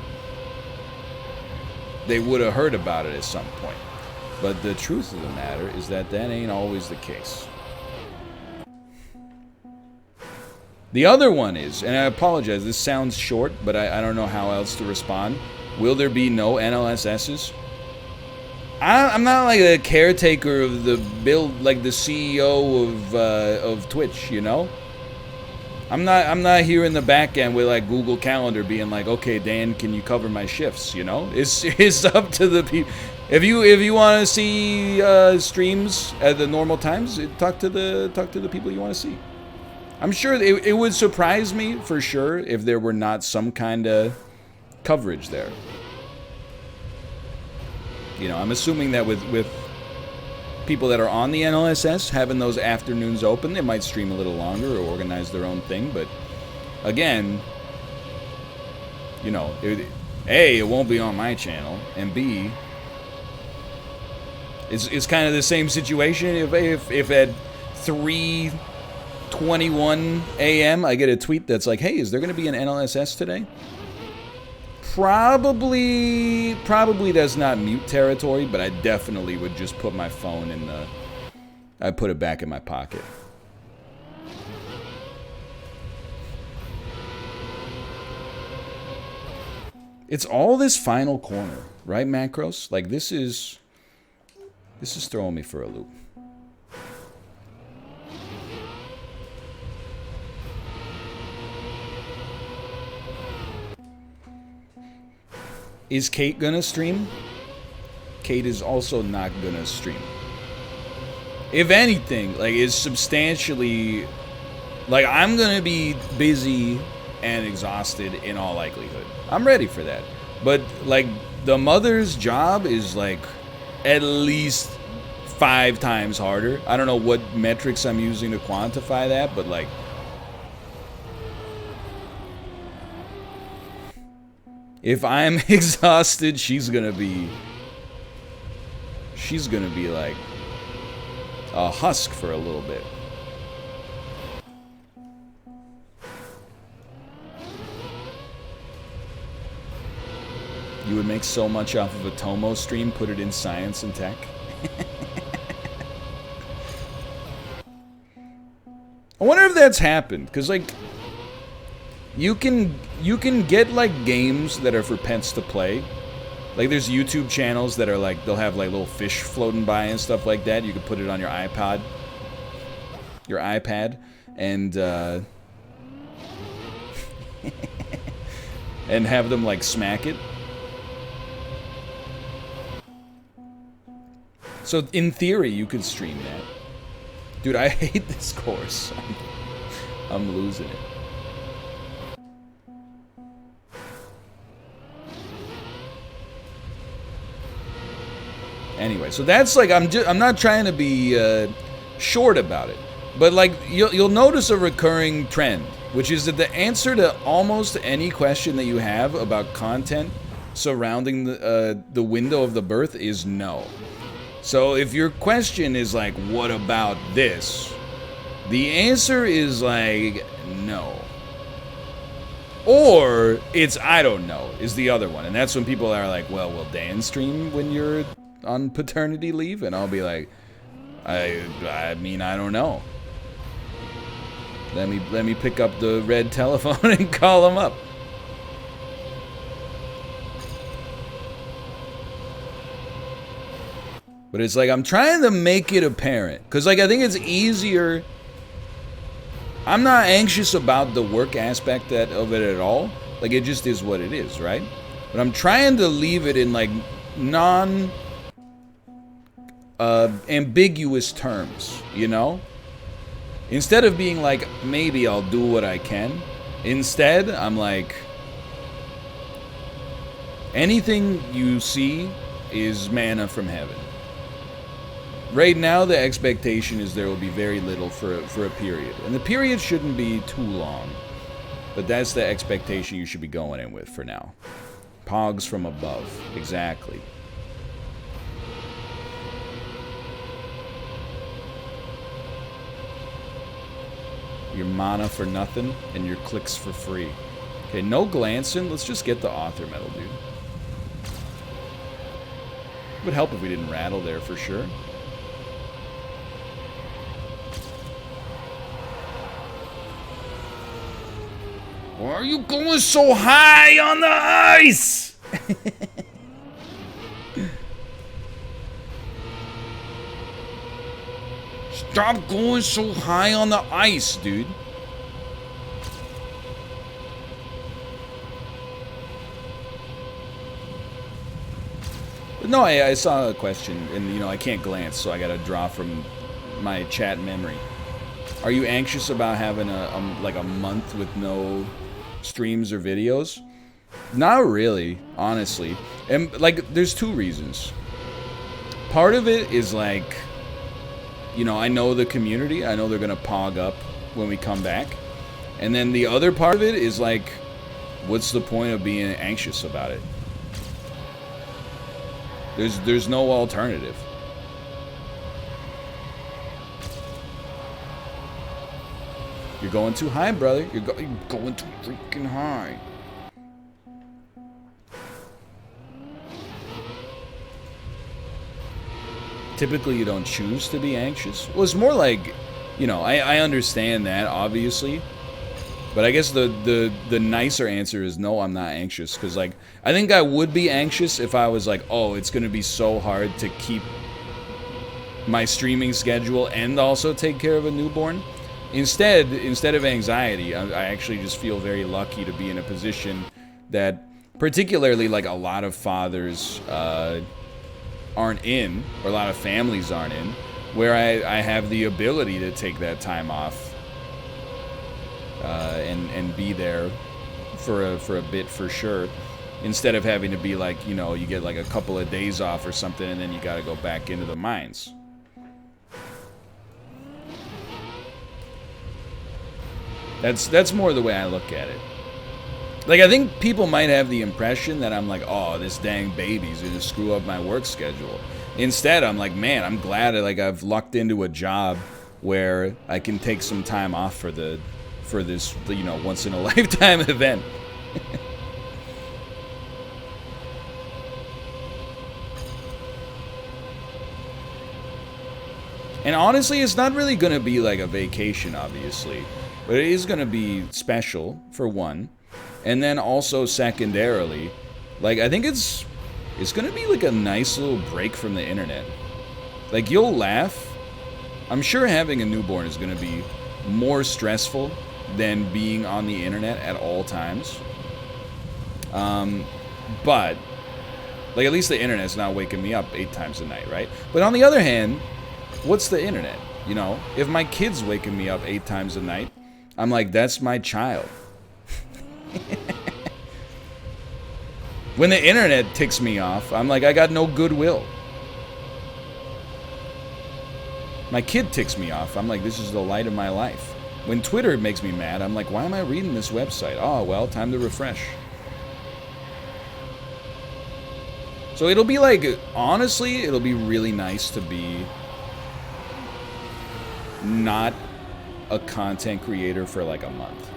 they would have heard about it at some point. But the truth of the matter is that ain't always the case. The other one is, and I apologize, this sounds short, but I don't know how else to respond. Will there be no NLSSs? I'm not like a caretaker of the build, like the CEO of Twitch, you know. I'm not here in the back end with like Google Calendar being like, okay, Dan, can you cover my shifts? You know, it's up to the people. If you want to see streams at the normal times, talk to the people you want to see. I'm sure it would surprise me for sure if there were not some kind of coverage there. I'm assuming that with people that are on the NLSS having those afternoons open, they might stream a little longer or organize their own thing. But again, A, it won't be on my channel, and B, it's kind of the same situation if at 3:21 a.m. I get a tweet that's like, hey, is there going to be an NLSS today? Probably that's not mute territory, but I definitely would just put my phone in I'd put it back in my pocket. It's all this final corner, right, Macros? Like, this is throwing me for a loop. Is Kate gonna stream? Kate is also not gonna stream. If anything, like, is substantially... Like, I'm gonna be busy and exhausted in all likelihood. I'm ready for that. But, like, the mother's job is, like, at least 5 times harder. I don't know what metrics I'm using to quantify that, but, like... If I'm exhausted, she's gonna be, like, a husk for a little bit. You would make so much off of a Tomo stream, put it in science and tech. I wonder if that's happened, because, like, you can get, like, games that are for pets to play. Like, there's YouTube channels that are, like, they'll have, like, little fish floating by and stuff like that. You can put it on your iPad. And, and have them, like, smack it. So, in theory, you could stream that. Dude, I hate this course. I'm losing it. Anyway, so that's, like, I'm not trying to be short about it, but, like, you'll notice a recurring trend, which is that the answer to almost any question that you have about content surrounding the window of the birth is no. So if your question is like, what about this? The answer is like, no. Or it's I don't know is the other one. And that's when people are like, well, will Dan stream when you're on paternity leave? And I'll be like, I mean, I don't know. Let me pick up the red telephone and call him up. But it's like, I'm trying to make it apparent. Because, like, I think it's easier. I'm not anxious about the work aspect of it at all. Like, it just is what it is, right? But I'm trying to leave it in, like, ambiguous terms, you know? Instead of being like, maybe I'll do what I can. Instead, I'm like, anything you see is manna from heaven. Right now, the expectation is there will be very little for a period. And the period shouldn't be too long. But that's the expectation you should be going in with for now. Pogs from above. Exactly. Your mana for nothing, and your clicks for free. Okay, no glancing. Let's just get the author medal, dude. It would help if we didn't rattle there for sure. Why are you going so high on the ice? Stop going so high on the ice, dude. But no, I saw a question, and, you know, I can't glance, so I gotta draw from my chat memory. Are you anxious about having like a month with no streams or videos? Not really, honestly. And, like, there's two reasons. Part of it is, like, you know, I know the community. I know they're gonna pog up when we come back. And then the other part of it is, like, what's the point of being anxious about it? There's no alternative. You're going too high, brother. You're going too freaking high. Typically, you don't choose to be anxious. Well, it's more like, you know, I understand that, obviously. But I guess the nicer answer is no, I'm not anxious. Because, like, I think I would be anxious if I was like, oh, it's going to be so hard to keep my streaming schedule and also take care of a newborn. Instead of anxiety, I actually just feel very lucky to be in a position that particularly like a lot of fathers aren't in, or a lot of families aren't in, where I have the ability to take that time off and be there for a bit for sure, instead of having to be like, you know, you get like a couple of days off or something and then you got to go back into the mines. That's more the way I look at it. Like, I think people might have the impression that I'm like, oh, this dang baby's gonna screw up my work schedule. Instead, I'm like, man, I'm glad that, like, I've lucked into a job where I can take some time off for this, you know, once in a lifetime event. And honestly, it's not really gonna be like a vacation, obviously, but it is gonna be special for one. And then also secondarily, like, I think it's gonna be like a nice little break from the internet. Like, you'll laugh. I'm sure having a newborn is gonna be more stressful than being on the internet at all times. But, like, at least the internet's not waking me up 8 times a night, right? But on the other hand, what's the internet? You know, if my kid's waking me up 8 times a night, I'm like, that's my child. When the internet ticks me off, I'm like, I got no goodwill. My kid ticks me off, I'm like, this is the light of my life. When Twitter makes me mad, I'm like, why am I reading this website? Oh, well, time to refresh. So it'll be like, honestly, it'll be really nice to be not a content creator for like a month.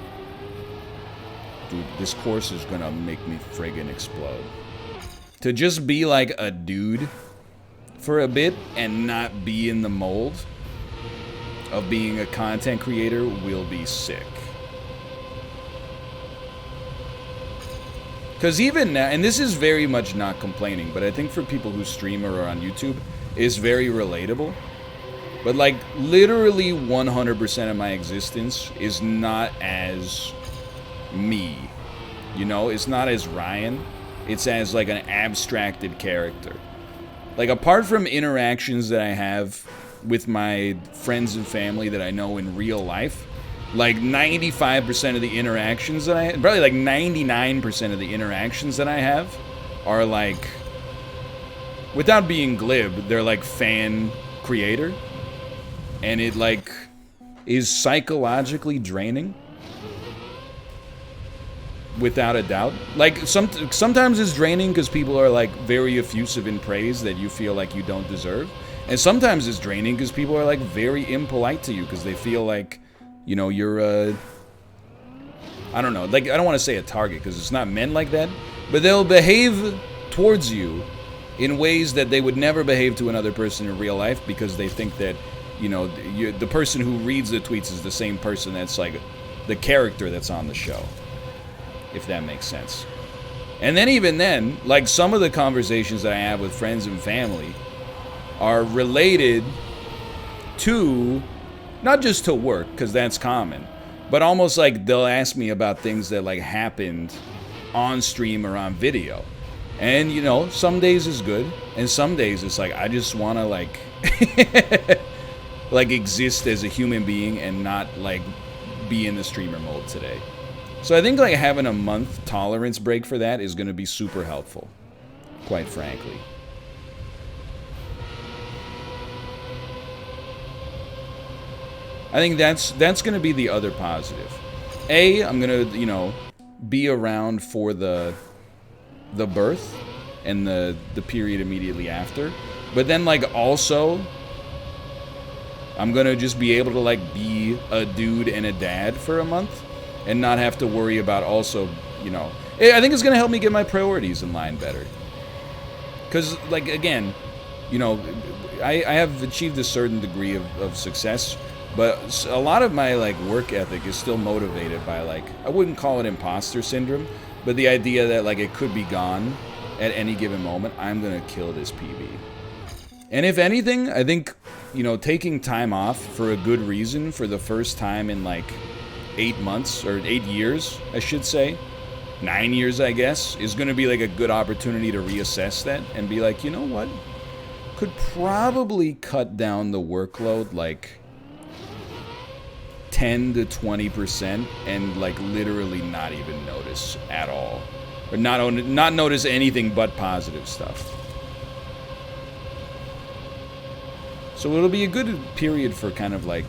Dude, this course is gonna make me friggin' explode. To just be like a dude for a bit and not be in the mold of being a content creator will be sick. Because even now, and this is very much not complaining, but I think for people who stream or are on YouTube, it's very relatable. But like, literally 100% of my existence is not as me, you know? It's not as Ryan. It's as like an abstracted character. Like, apart from interactions that I have with my friends and family that I know in real life, like 95% of the interactions that I have, probably like 99% of the interactions that I have are like, without being glib, they're like fan creator. And it like is psychologically draining. Without a doubt. Like, sometimes it's draining because people are like very effusive in praise that you feel like you don't deserve. And sometimes it's draining because people are like very impolite to you because they feel like, you know, you're I don't know, like, I don't want to say a target because it's not meant like that, but they'll behave towards you in ways that they would never behave to another person in real life because they think that, you know, the person who reads the tweets is the same person that's like the character that's on the show. If that makes sense. And then even then, like, some of the conversations that I have with friends and family are related to, not just to work, because that's common, but almost like they'll ask me about things that like happened on stream or on video. And, you know, some days is good, and some days it's like, I just want to like like exist as a human being and not like be in the streamer mode today. So I think like having a month tolerance break for that is going to be super helpful, quite frankly. I think that's going to be the other positive. I'm going to, you know, be around for the birth and the period immediately after. But then like also I'm going to just be able to like be a dude and a dad for a month. And not have to worry about also, you know, I think it's going to help me get my priorities in line better. Because, like, again, you know, I have achieved a certain degree of success, but a lot of my, like, work ethic is still motivated by, like, I wouldn't call it imposter syndrome, but the idea that, like, it could be gone at any given moment. I'm going to kill this PB. And if anything, I think, you know, taking time off for a good reason for the first time in, like, 8 months, or 8 years, I should say, 9 years, I guess, is going to be like a good opportunity to reassess that and be like, you know what? Could probably cut down the workload like 10 to 20% and like literally not even notice at all. Or not notice anything but positive stuff. So it'll be a good period for kind of like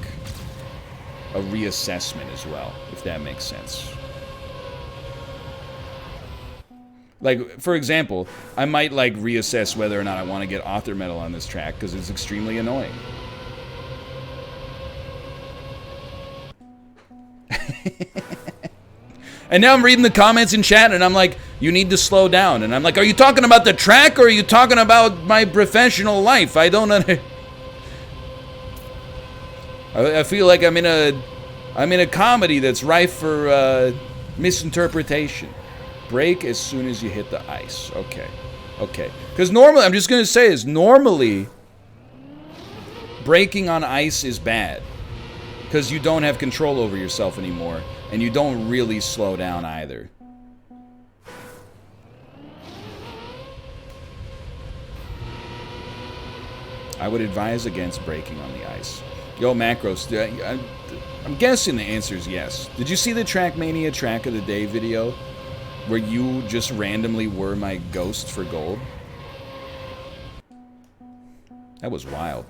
a reassessment as well, if that makes sense. Like, for example, I might like reassess whether or not I want to get author metal on this track because it's extremely annoying. And now I'm reading the comments in chat and I'm like, you need to slow down. And I'm like, are you talking about the track or are you talking about my professional life? I don't know. I feel like I'm in a comedy that's rife for misinterpretation. Brake as soon as you hit the ice. Okay. Okay. Because normally, I'm just going to say is normally braking on ice is bad. Because you don't have control over yourself anymore. And you don't really slow down either. I would advise against braking on the ice. Yo, Macros, I'm guessing the answer is yes. Did you see the Trackmania Track of the Day video? Where you just randomly were my ghost for gold? That was wild.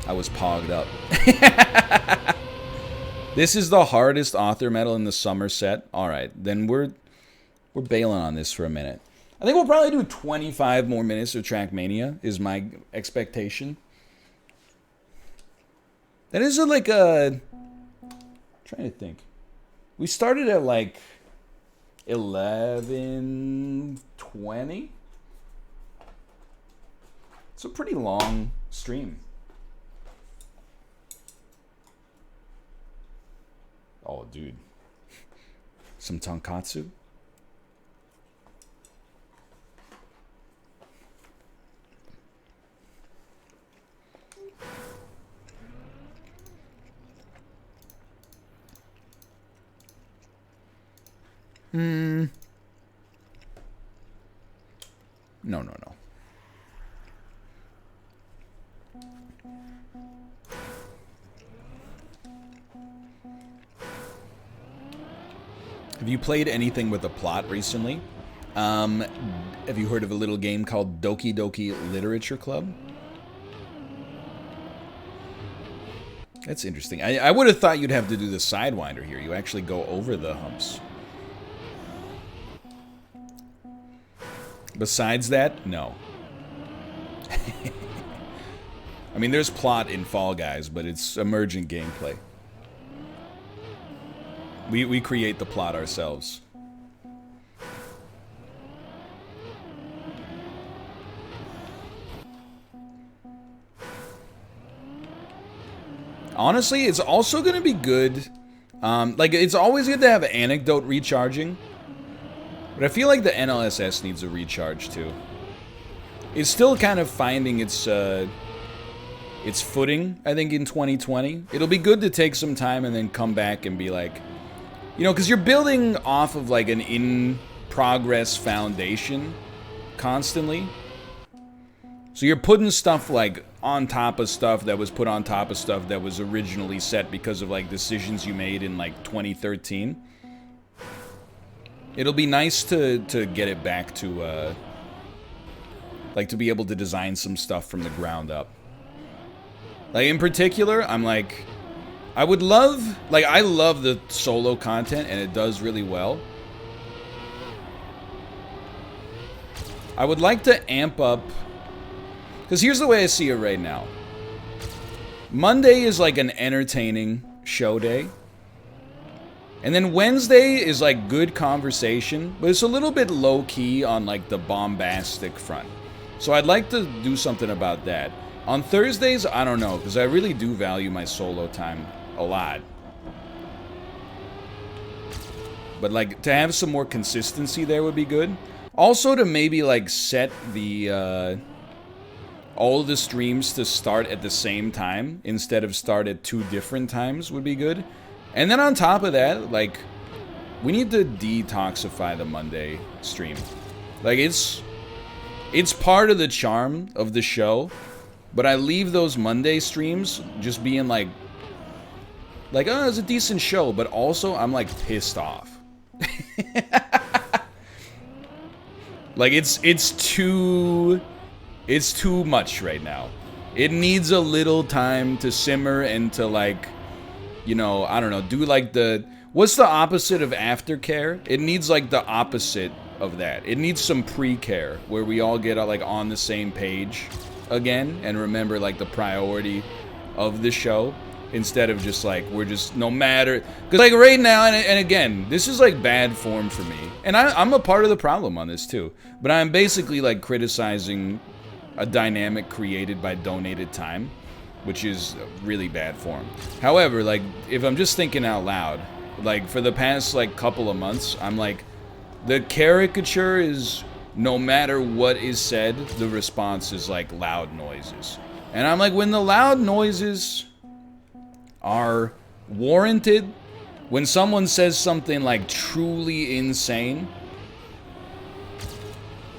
I was pogged up. This is the hardest author metal in the summer set. Alright, then we're bailing on this for a minute. I think we'll probably do 25 more minutes of Trackmania, is my expectation. That is like a... I'm trying to think. We started at like 11:20. It's a pretty long stream. Oh, dude. Some tonkatsu? No, no, no. Have you played anything with a plot recently? Have you heard of a little game called Doki Doki Literature Club? That's interesting. I would have thought you'd have to do the Sidewinder here. You actually go over the humps. Besides that, no. I mean, there's plot in Fall Guys, but it's emergent gameplay. We create the plot ourselves. Honestly, it's also going to be good. Like, it's always good to have anecdote recharging. But I feel like the NLSS needs a recharge, too. It's still kind of finding its footing, I think, in 2020. It'll be good to take some time and then come back and be like... You know, because you're building off of, like, an in-progress foundation constantly. So you're putting stuff, like, on top of stuff that was put on top of stuff that was originally set because of, like, decisions you made in, like, 2013. It'll be nice to get it back to, like, to be able to design some stuff from the ground up. Like, in particular, I'm like, I would love, like, I love the solo content, and it does really well. I would like to amp up, because here's the way I see it right now. Monday is, like, an entertaining show day. And then Wednesday is, like, good conversation, but it's a little bit low-key on, like, the bombastic front. So I'd like to do something about that. On Thursdays, I don't know, because I really do value my solo time a lot. But, like, to have some more consistency there would be good. Also to maybe, like, set the, all the streams to start at the same time, instead of start at 2 different times would be good. And then on top of that, like, we need to detoxify the Monday stream. Like, it's part of the charm of the show, but I leave those Monday streams just being like, oh, it's a decent show, but also I'm like pissed off. Like, it's too much right now. It needs a little time to simmer and to, like, you know, I don't know, do like the, what's the opposite of aftercare? It needs like the opposite of that. It needs some pre-care where we all get like on the same page again and remember like the priority of the show instead of just like, we're just, no matter, because like right now, and again, this is like bad form for me, and I'm a part of the problem on this too, but I'm basically like criticizing a dynamic created by donated time, which is really bad form. However, like, if I'm just thinking out loud, like, for the past, like, couple of months, I'm like, the caricature is, no matter what is said, the response is, like, loud noises. And I'm like, when the loud noises are warranted, when someone says something, like, truly insane,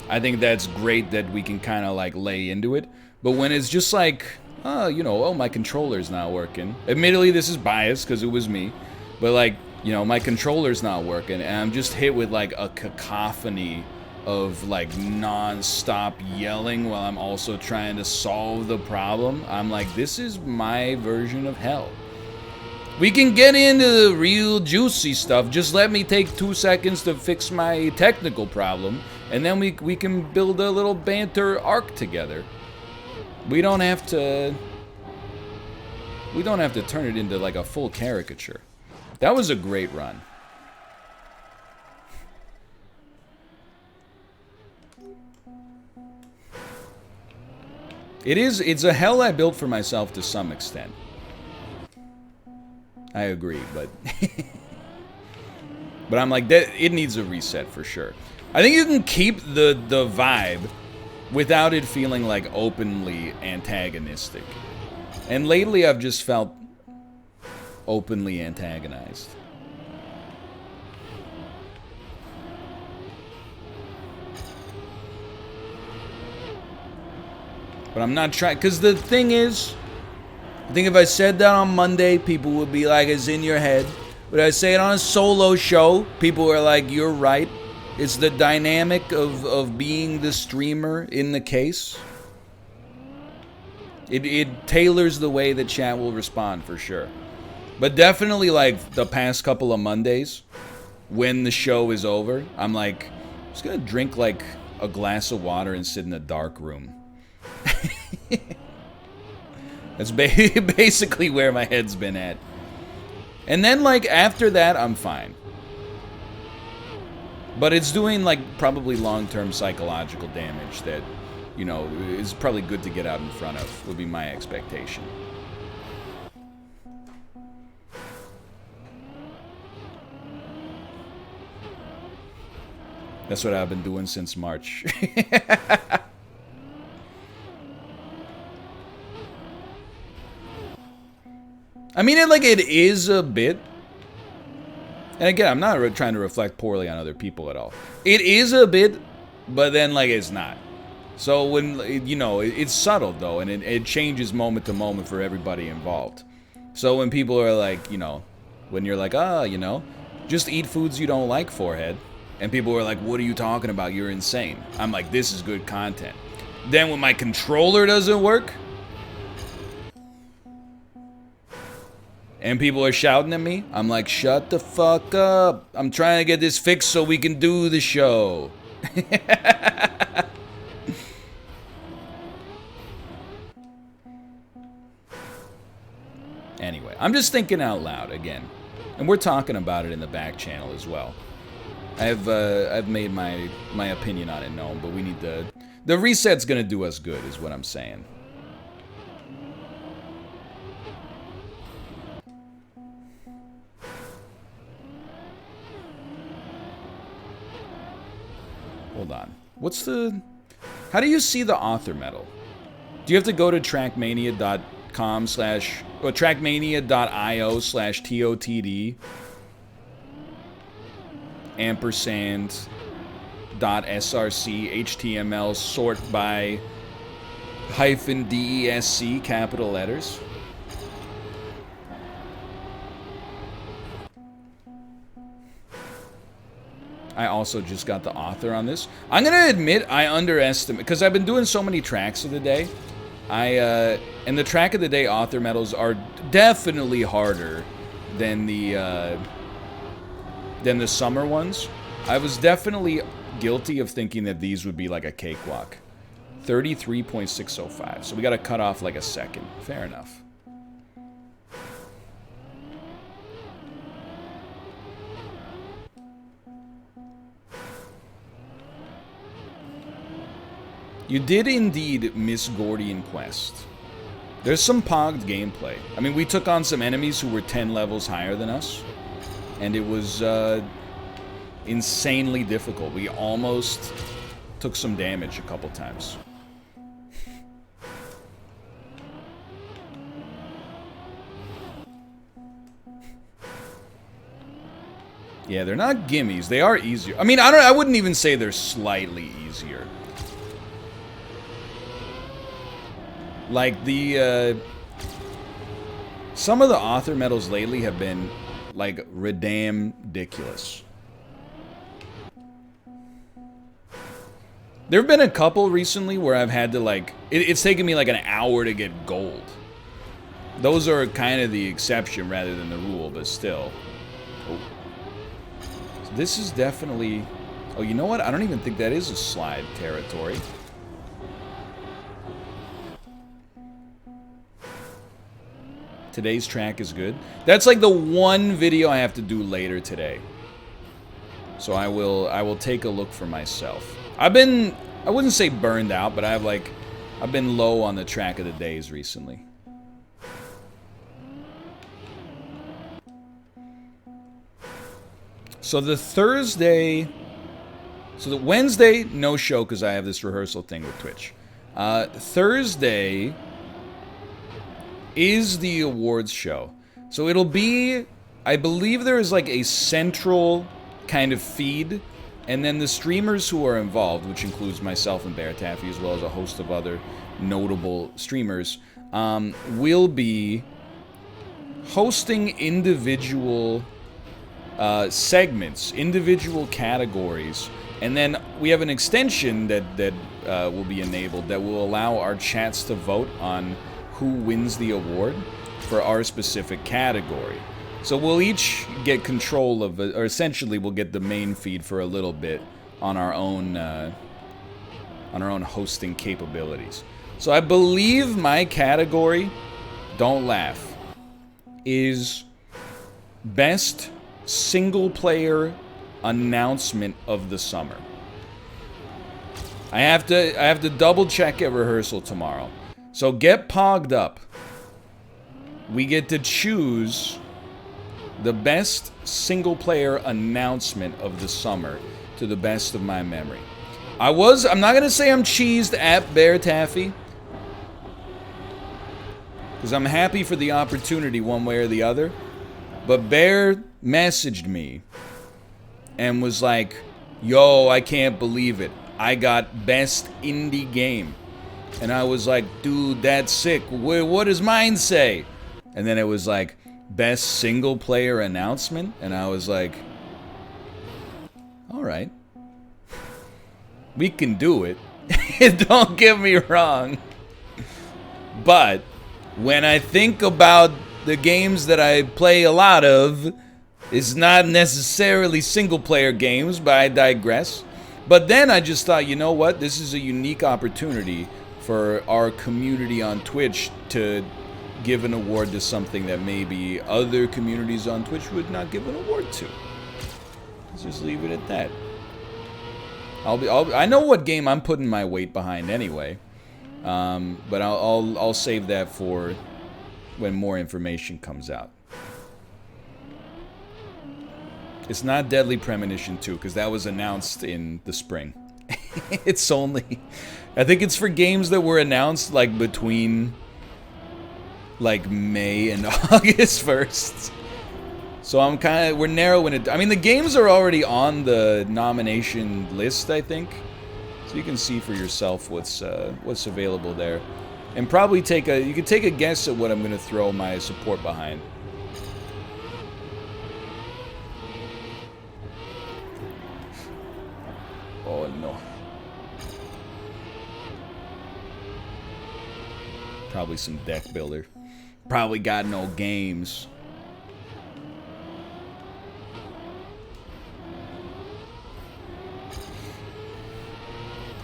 I think that's great that we can kind of, like, lay into it. But when it's just like, you know, oh, my controller's not working. Admittedly, this is biased because it was me. But, like, you know, my controller's not working. And I'm just hit with, like, a cacophony of, like, non-stop yelling while I'm also trying to solve the problem. I'm like, this is my version of hell. We can get into the real juicy stuff. Just let me take 2 seconds to fix my technical problem. And then we can build a little banter arc together. We don't have to turn it into like a full caricature. That was a great run. It's a hell I built for myself to some extent. I agree, but but I'm like, that it needs a reset for sure. I think you can keep the vibe without it feeling like openly antagonistic. And lately I've just felt openly antagonized. But I'm not trying, because the thing is, I think if I said that on Monday, people would be like, it's in your head. But I say it on a solo show, people are like, you're right. It's the dynamic of being the streamer in the case. It tailors the way that chat will respond for sure. But definitely like the past couple of Mondays, when the show is over, I'm like, I'm just gonna drink like a glass of water and sit in a dark room. That's basically where my head's been at. And then like after that, I'm fine. But it's doing, like, probably long-term psychological damage that, you know, is probably good to get out in front of, would be my expectation. That's what I've been doing since March. I mean, it is a bit. And again, I'm not trying to reflect poorly on other people at all. It is a bit, but then, like, it's not. So when, you know, it's subtle, though, and it changes moment to moment for everybody involved. So when people are like, you know, when you're like, you know, just eat foods you don't like, forehead. And people are like, what are you talking about? You're insane. I'm like, this is good content. Then when my controller doesn't work, and people are shouting at me, I'm like, shut the fuck up. I'm trying to get this fixed so we can do the show. Anyway, I'm just thinking out loud again. And we're talking about it in the back channel as well. I've made my opinion on it known, but we need the reset's gonna do us good, is what I'm saying. Hold on. How do you see the author medal? Do you have to go to trackmania.com trackmania.com or trackmania.io/TOTD ampersand .src HTML sort by -DESC capital letters. I also just got the author on this. I'm gonna admit I underestimate, because I've been doing so many tracks of the day. And the track of the day author medals are definitely harder than the summer ones. I was definitely guilty of thinking that these would be like a cakewalk. 33.605. So we got to cut off like a second. Fair enough. You did indeed miss Gordian Quest. There's some pogged gameplay. I mean, we took on some enemies who were 10 levels higher than us, and it was insanely difficult. We almost took some damage a couple times. Yeah, they're not gimmies. They are easier. I mean, I wouldn't even say they're slightly easier. Like, some of the author medals lately have been, like, ridiculous. There have been a couple recently where I've had to, like, it's taken me, like, an hour to get gold. Those are kind of the exception rather than the rule, but still. Oh. So this is definitely... Oh, you know what? I don't even think that is a slide territory. Today's track is good. That's like the one video I have to do later today. So I will take a look for myself. I wouldn't say burned out, but I've been low on the track of the days recently. So the Wednesday, no show because I have this rehearsal thing with Twitch. Thursday is the awards show. So it'll be, I believe there is like a central kind of feed, and then the streamers who are involved, which includes myself and Bear Taffy, as well as a host of other notable streamers, will be hosting individual segments, individual categories, and then we have an extension that will be enabled that will allow our chats to vote on who wins the award for our specific category. So we'll each get control of it, or essentially we'll get the main feed for a little bit on our own hosting capabilities. So I believe my category, don't laugh, is best single player announcement of the summer. I have to double check at rehearsal tomorrow. So get pogged up. We get to choose the best single-player announcement of the summer to the best of my memory. I'm not going to say I'm cheesed at Bear Taffy, because I'm happy for the opportunity one way or the other, but Bear messaged me and was like, yo, I can't believe it. I got best indie game. And I was like, dude, that's sick. What does mine say? And then it was like, best single player announcement. And I was like, all right. We can do it. Don't get me wrong. But when I think about the games that I play a lot of, it's not necessarily single player games, but I digress. But then I just thought, you know what? This is a unique opportunity for our community on Twitch to give an award to something that maybe other communities on Twitch would not give an award to. Let's just leave it at that. I know what game I'm putting my weight behind anyway, but I'll save that for when more information comes out. It's not Deadly Premonition 2 because that was announced in the spring. It's only, I think it's for games that were announced like between like May and August 1st. So we're narrowing it. I mean, the games are already on the nomination list, I think. So you can see for yourself what's available there. And probably you can take a guess at what I'm going to throw my support behind. Oh no. Probably some deck builder. Probably got no games.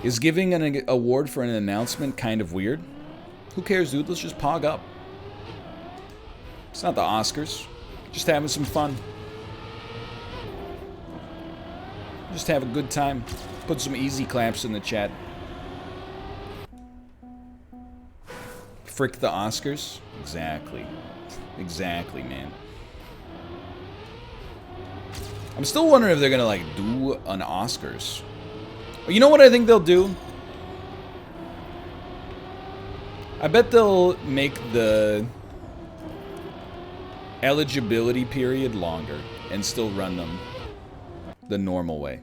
Is giving an award for an announcement kind of weird? Who cares, dude? Let's just pog up. It's not the Oscars. Just having some fun. Just have a good time. Put some easy claps in the chat. Frick the Oscars? Exactly. Exactly, man. I'm still wondering if they're gonna, like, do an Oscars. You know what I think they'll do? I bet they'll make the eligibility period longer and still run them the normal way.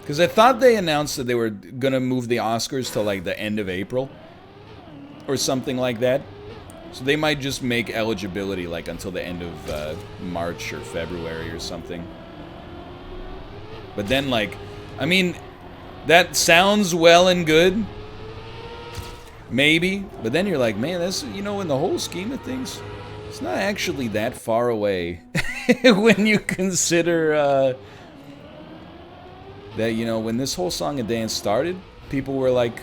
Because I thought they announced that they were going to move the Oscars to like the end of April or something like that. So they might just make eligibility like until the end of March or February or something. But then, like, I mean, that sounds well and good. Maybe. But then you're like, man, that's, you know, in the whole scheme of things, it's not actually that far away when you consider that, you know, when this whole song and dance started, people were like,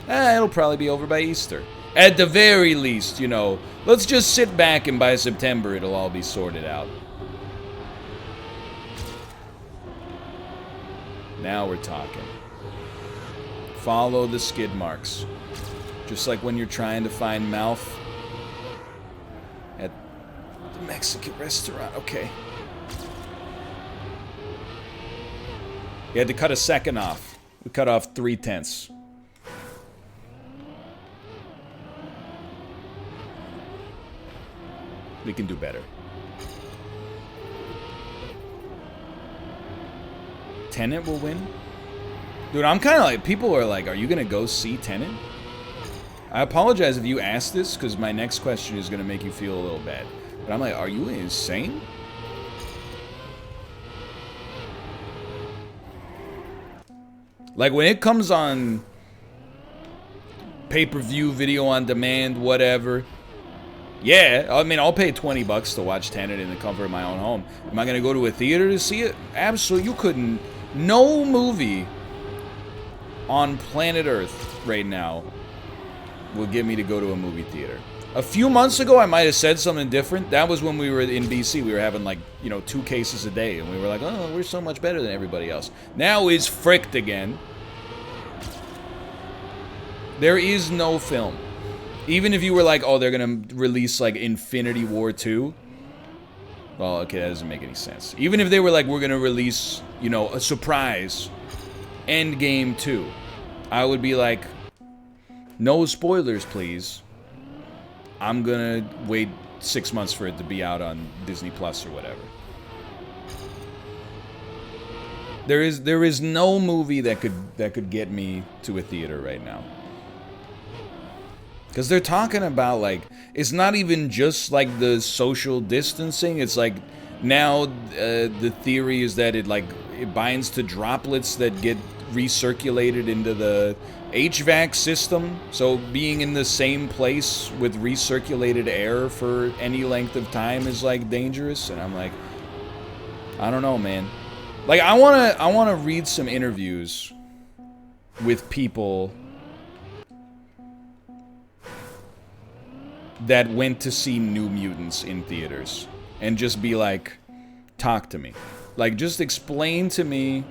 it'll probably be over by Easter. At the very least, you know, let's just sit back and by September it'll all be sorted out. Now we're talking. Follow the skid marks. Just like when you're trying to find mouth at the Mexican restaurant. Okay. You had to cut a second off. We cut off 3/10. We can do better. Tenet will win? Dude, I'm kind of like, people are like, are you going to go see Tenet? I apologize if you asked this, because my next question is going to make you feel a little bad. But I'm like, are you insane? Like, when it comes on pay-per-view, video on demand, whatever, yeah, I mean, I'll pay $20 to watch Tenet in the comfort of my own home. Am I going to go to a theater to see it? Absolutely, you couldn't. No movie on planet Earth right now will get me to go to a movie theater. A few months ago, I might have said something different. That was when we were in BC. We were having, like, you know, 2 cases a day. And we were like, oh, we're so much better than everybody else. Now is fricked again. There is no film. Even if you were like, oh, they're going to release, like, Infinity War 2. Well, okay, that doesn't make any sense. Even if they were like, we're going to release, you know, a surprise Endgame 2. I would be like, no spoilers, please. I'm going to wait 6 months for it to be out on Disney Plus or whatever. There is no movie that could get me to a theater right now. Because they're talking about, like, it's not even just, like, the social distancing. It's, like, now the theory is that it binds to droplets that get recirculated into the HVAC system. So being in the same place with recirculated air for any length of time is, like, dangerous. And I'm like, I don't know, man. Like, I wanna read some interviews with people that went to see New Mutants in theaters and just be like, talk to me. Like, just explain to me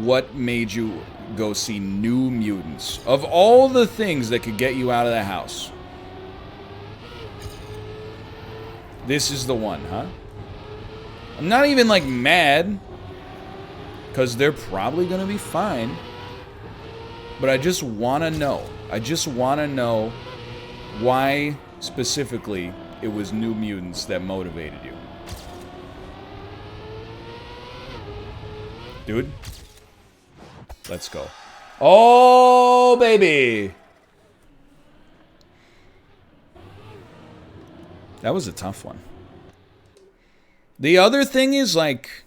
what made you go see New Mutants. Of all the things that could get you out of the house, this is the one, huh? I'm not even, like, mad, because they're probably gonna be fine. But I just want to know. I just want to know why specifically it was New Mutants that motivated you. Dude. Let's go. Oh, baby! That was a tough one. The other thing is, like...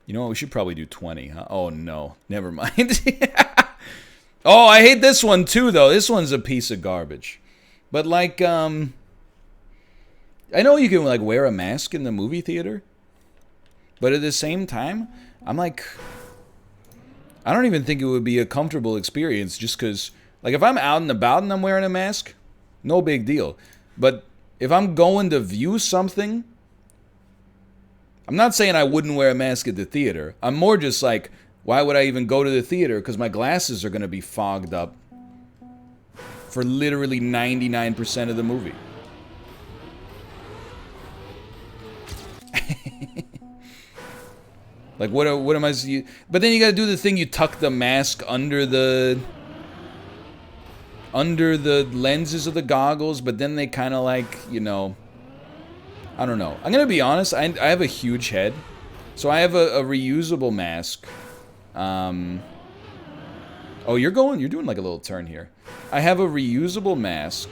You know what? We should probably do 20, huh? Oh, no. Never mind. Oh, I hate this one, too, though. This one's a piece of garbage. But, like, I know you can, like, wear a mask in the movie theater. But at the same time, I'm like... I don't even think it would be a comfortable experience just because... Like, if I'm out and about and I'm wearing a mask, no big deal. But if I'm going to view something... I'm not saying I wouldn't wear a mask at the theater. I'm more just like, why would I even go to the theater? Because my glasses are going to be fogged up for literally 99% of the movie. Like, what am I... But then you gotta do the thing, you tuck the mask under the lenses of the goggles, but then they kind of like, you know... I don't know. I'm gonna be honest, I have a huge head. So I have a reusable mask. Oh, you're doing like a little turn here. I have a reusable mask.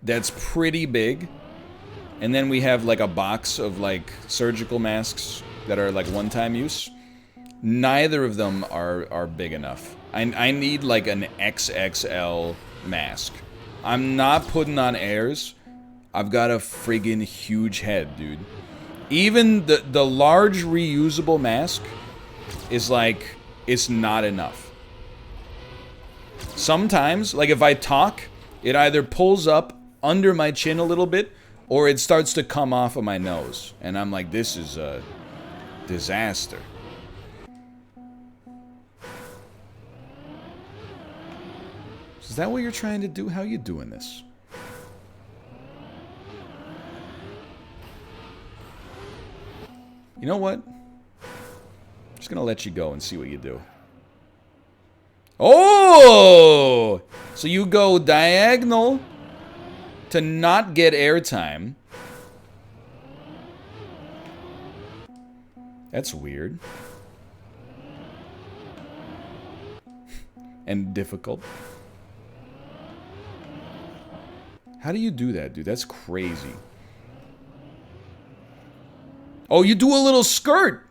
That's pretty big. And then we have like a box of like surgical masks that are like one-time use. Neither of them are big enough. I need like an XXL mask. I'm not putting on airs. I've got a friggin' huge head, dude. Even the large reusable mask is like, it's not enough. Sometimes, like if I talk, it either pulls up under my chin a little bit, or it starts to come off of my nose. And I'm like, this is a disaster. Is that what you're trying to do? How are you doing this? You know what? I'm just gonna let you go and see what you do. Oh! So you go diagonal to not get airtime. That's weird. And difficult. How do you do that, dude? That's crazy. Oh, you do a little skirt!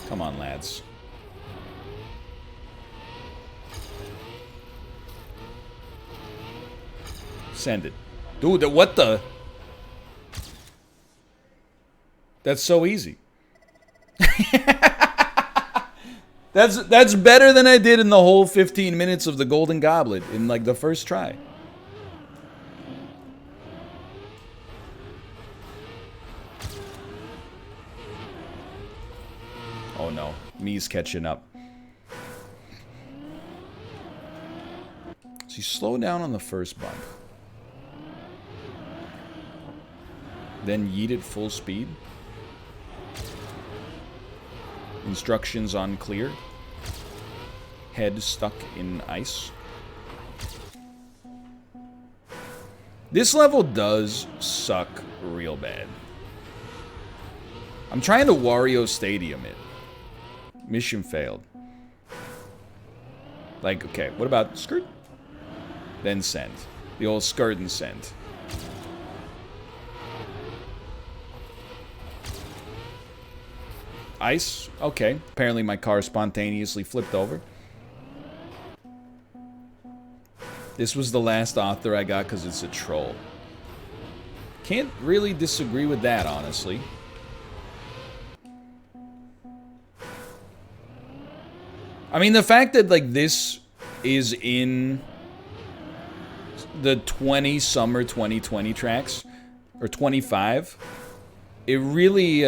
Come on, lads. Send it. Dude, what the? That's so easy. That's better than I did in the whole 15 minutes of the Golden Goblet in like the first try. Oh no, me's catching up. So you slow down on the first bump. Then yeet it full speed. Instructions unclear. Head stuck in ice. This level does suck real bad. I'm trying to Wario Stadium it. Mission failed. Like, okay, what about skirt? Then send. The old skirt and send. Ice? Okay. Apparently my car spontaneously flipped over. This was the last author I got because it's a troll. Can't really disagree with that, honestly. I mean, the fact that, like, this is in the 20 summer 2020 tracks, or 25, it really,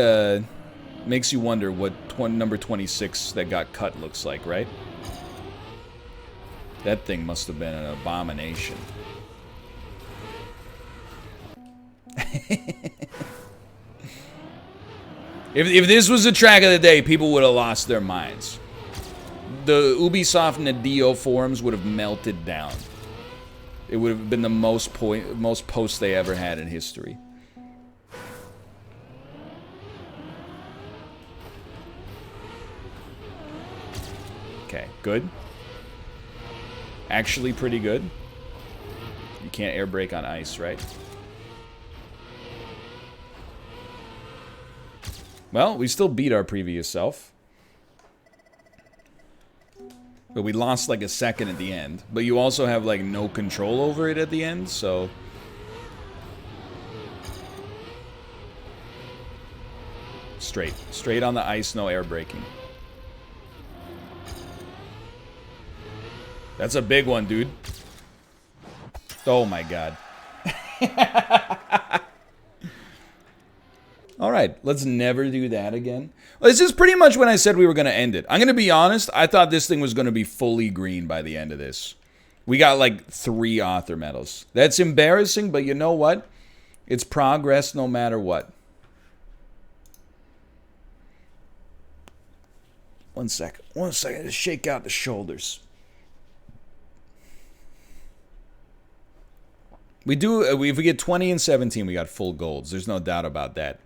Makes you wonder what number 26 that got cut looks like, right? That thing must have been an abomination. If this was a track of the day, people would have lost their minds. The Ubisoft Nadio forums would have melted down. It would have been the most posts they ever had in history. Okay, good. Actually pretty good. You can't air brake on ice, right? Well, we still beat our previous self. But we lost like a second at the end. But you also have like no control over it at the end, so... Straight. Straight on the ice, no air braking. That's a big one, dude. Oh my god. Alright, let's never do that again. Well, this is pretty much when I said we were going to end it. I'm going to be honest, I thought this thing was going to be fully green by the end of this. We got like 3 author medals. That's embarrassing, but you know what? It's progress no matter what. One second, to shake out the shoulders. We do, if we get 20 and 17, we got full golds. There's no doubt about that.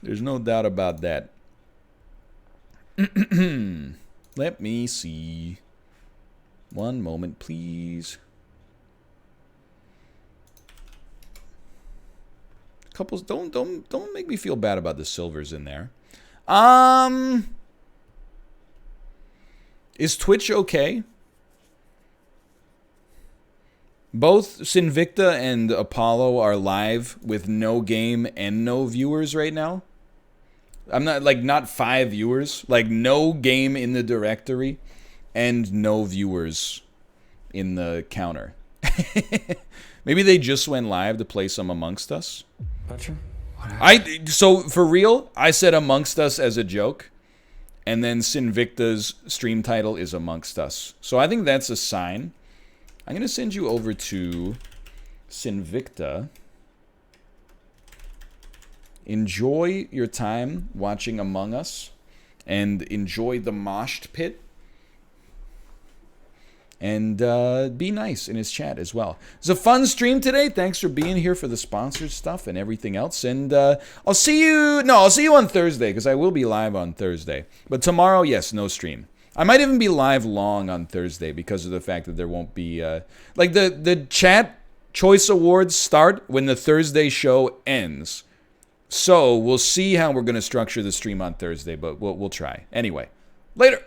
There's no doubt about that. Let me see. One moment, please. Couples, don't make me feel bad about the silvers in there. Is Twitch okay? Both Sinvicta and Apollo are live with no game and no viewers right now. I'm not, like, not 5 viewers. Like, no game in the directory and no viewers in the counter. Maybe they just went live to play some Amongst Us. Butcher? So, for real, I said Amongst Us as a joke. And then Sinvicta's stream title is Amongst Us. So I think that's a sign. I'm going to send you over to Sinvicta. Enjoy your time watching Among Us. And enjoy the moshed pit. And be nice in his chat as well. It's a fun stream today. Thanks for being here for the sponsored stuff and everything else. And I'll see you on Thursday, because I will be live on Thursday. But tomorrow, yes, no stream. I might even be live long on Thursday because of the fact that there won't be... like, the chat choice awards start when the Thursday show ends. So, we'll see how we're going to structure the stream on Thursday, but we'll try. Anyway, later!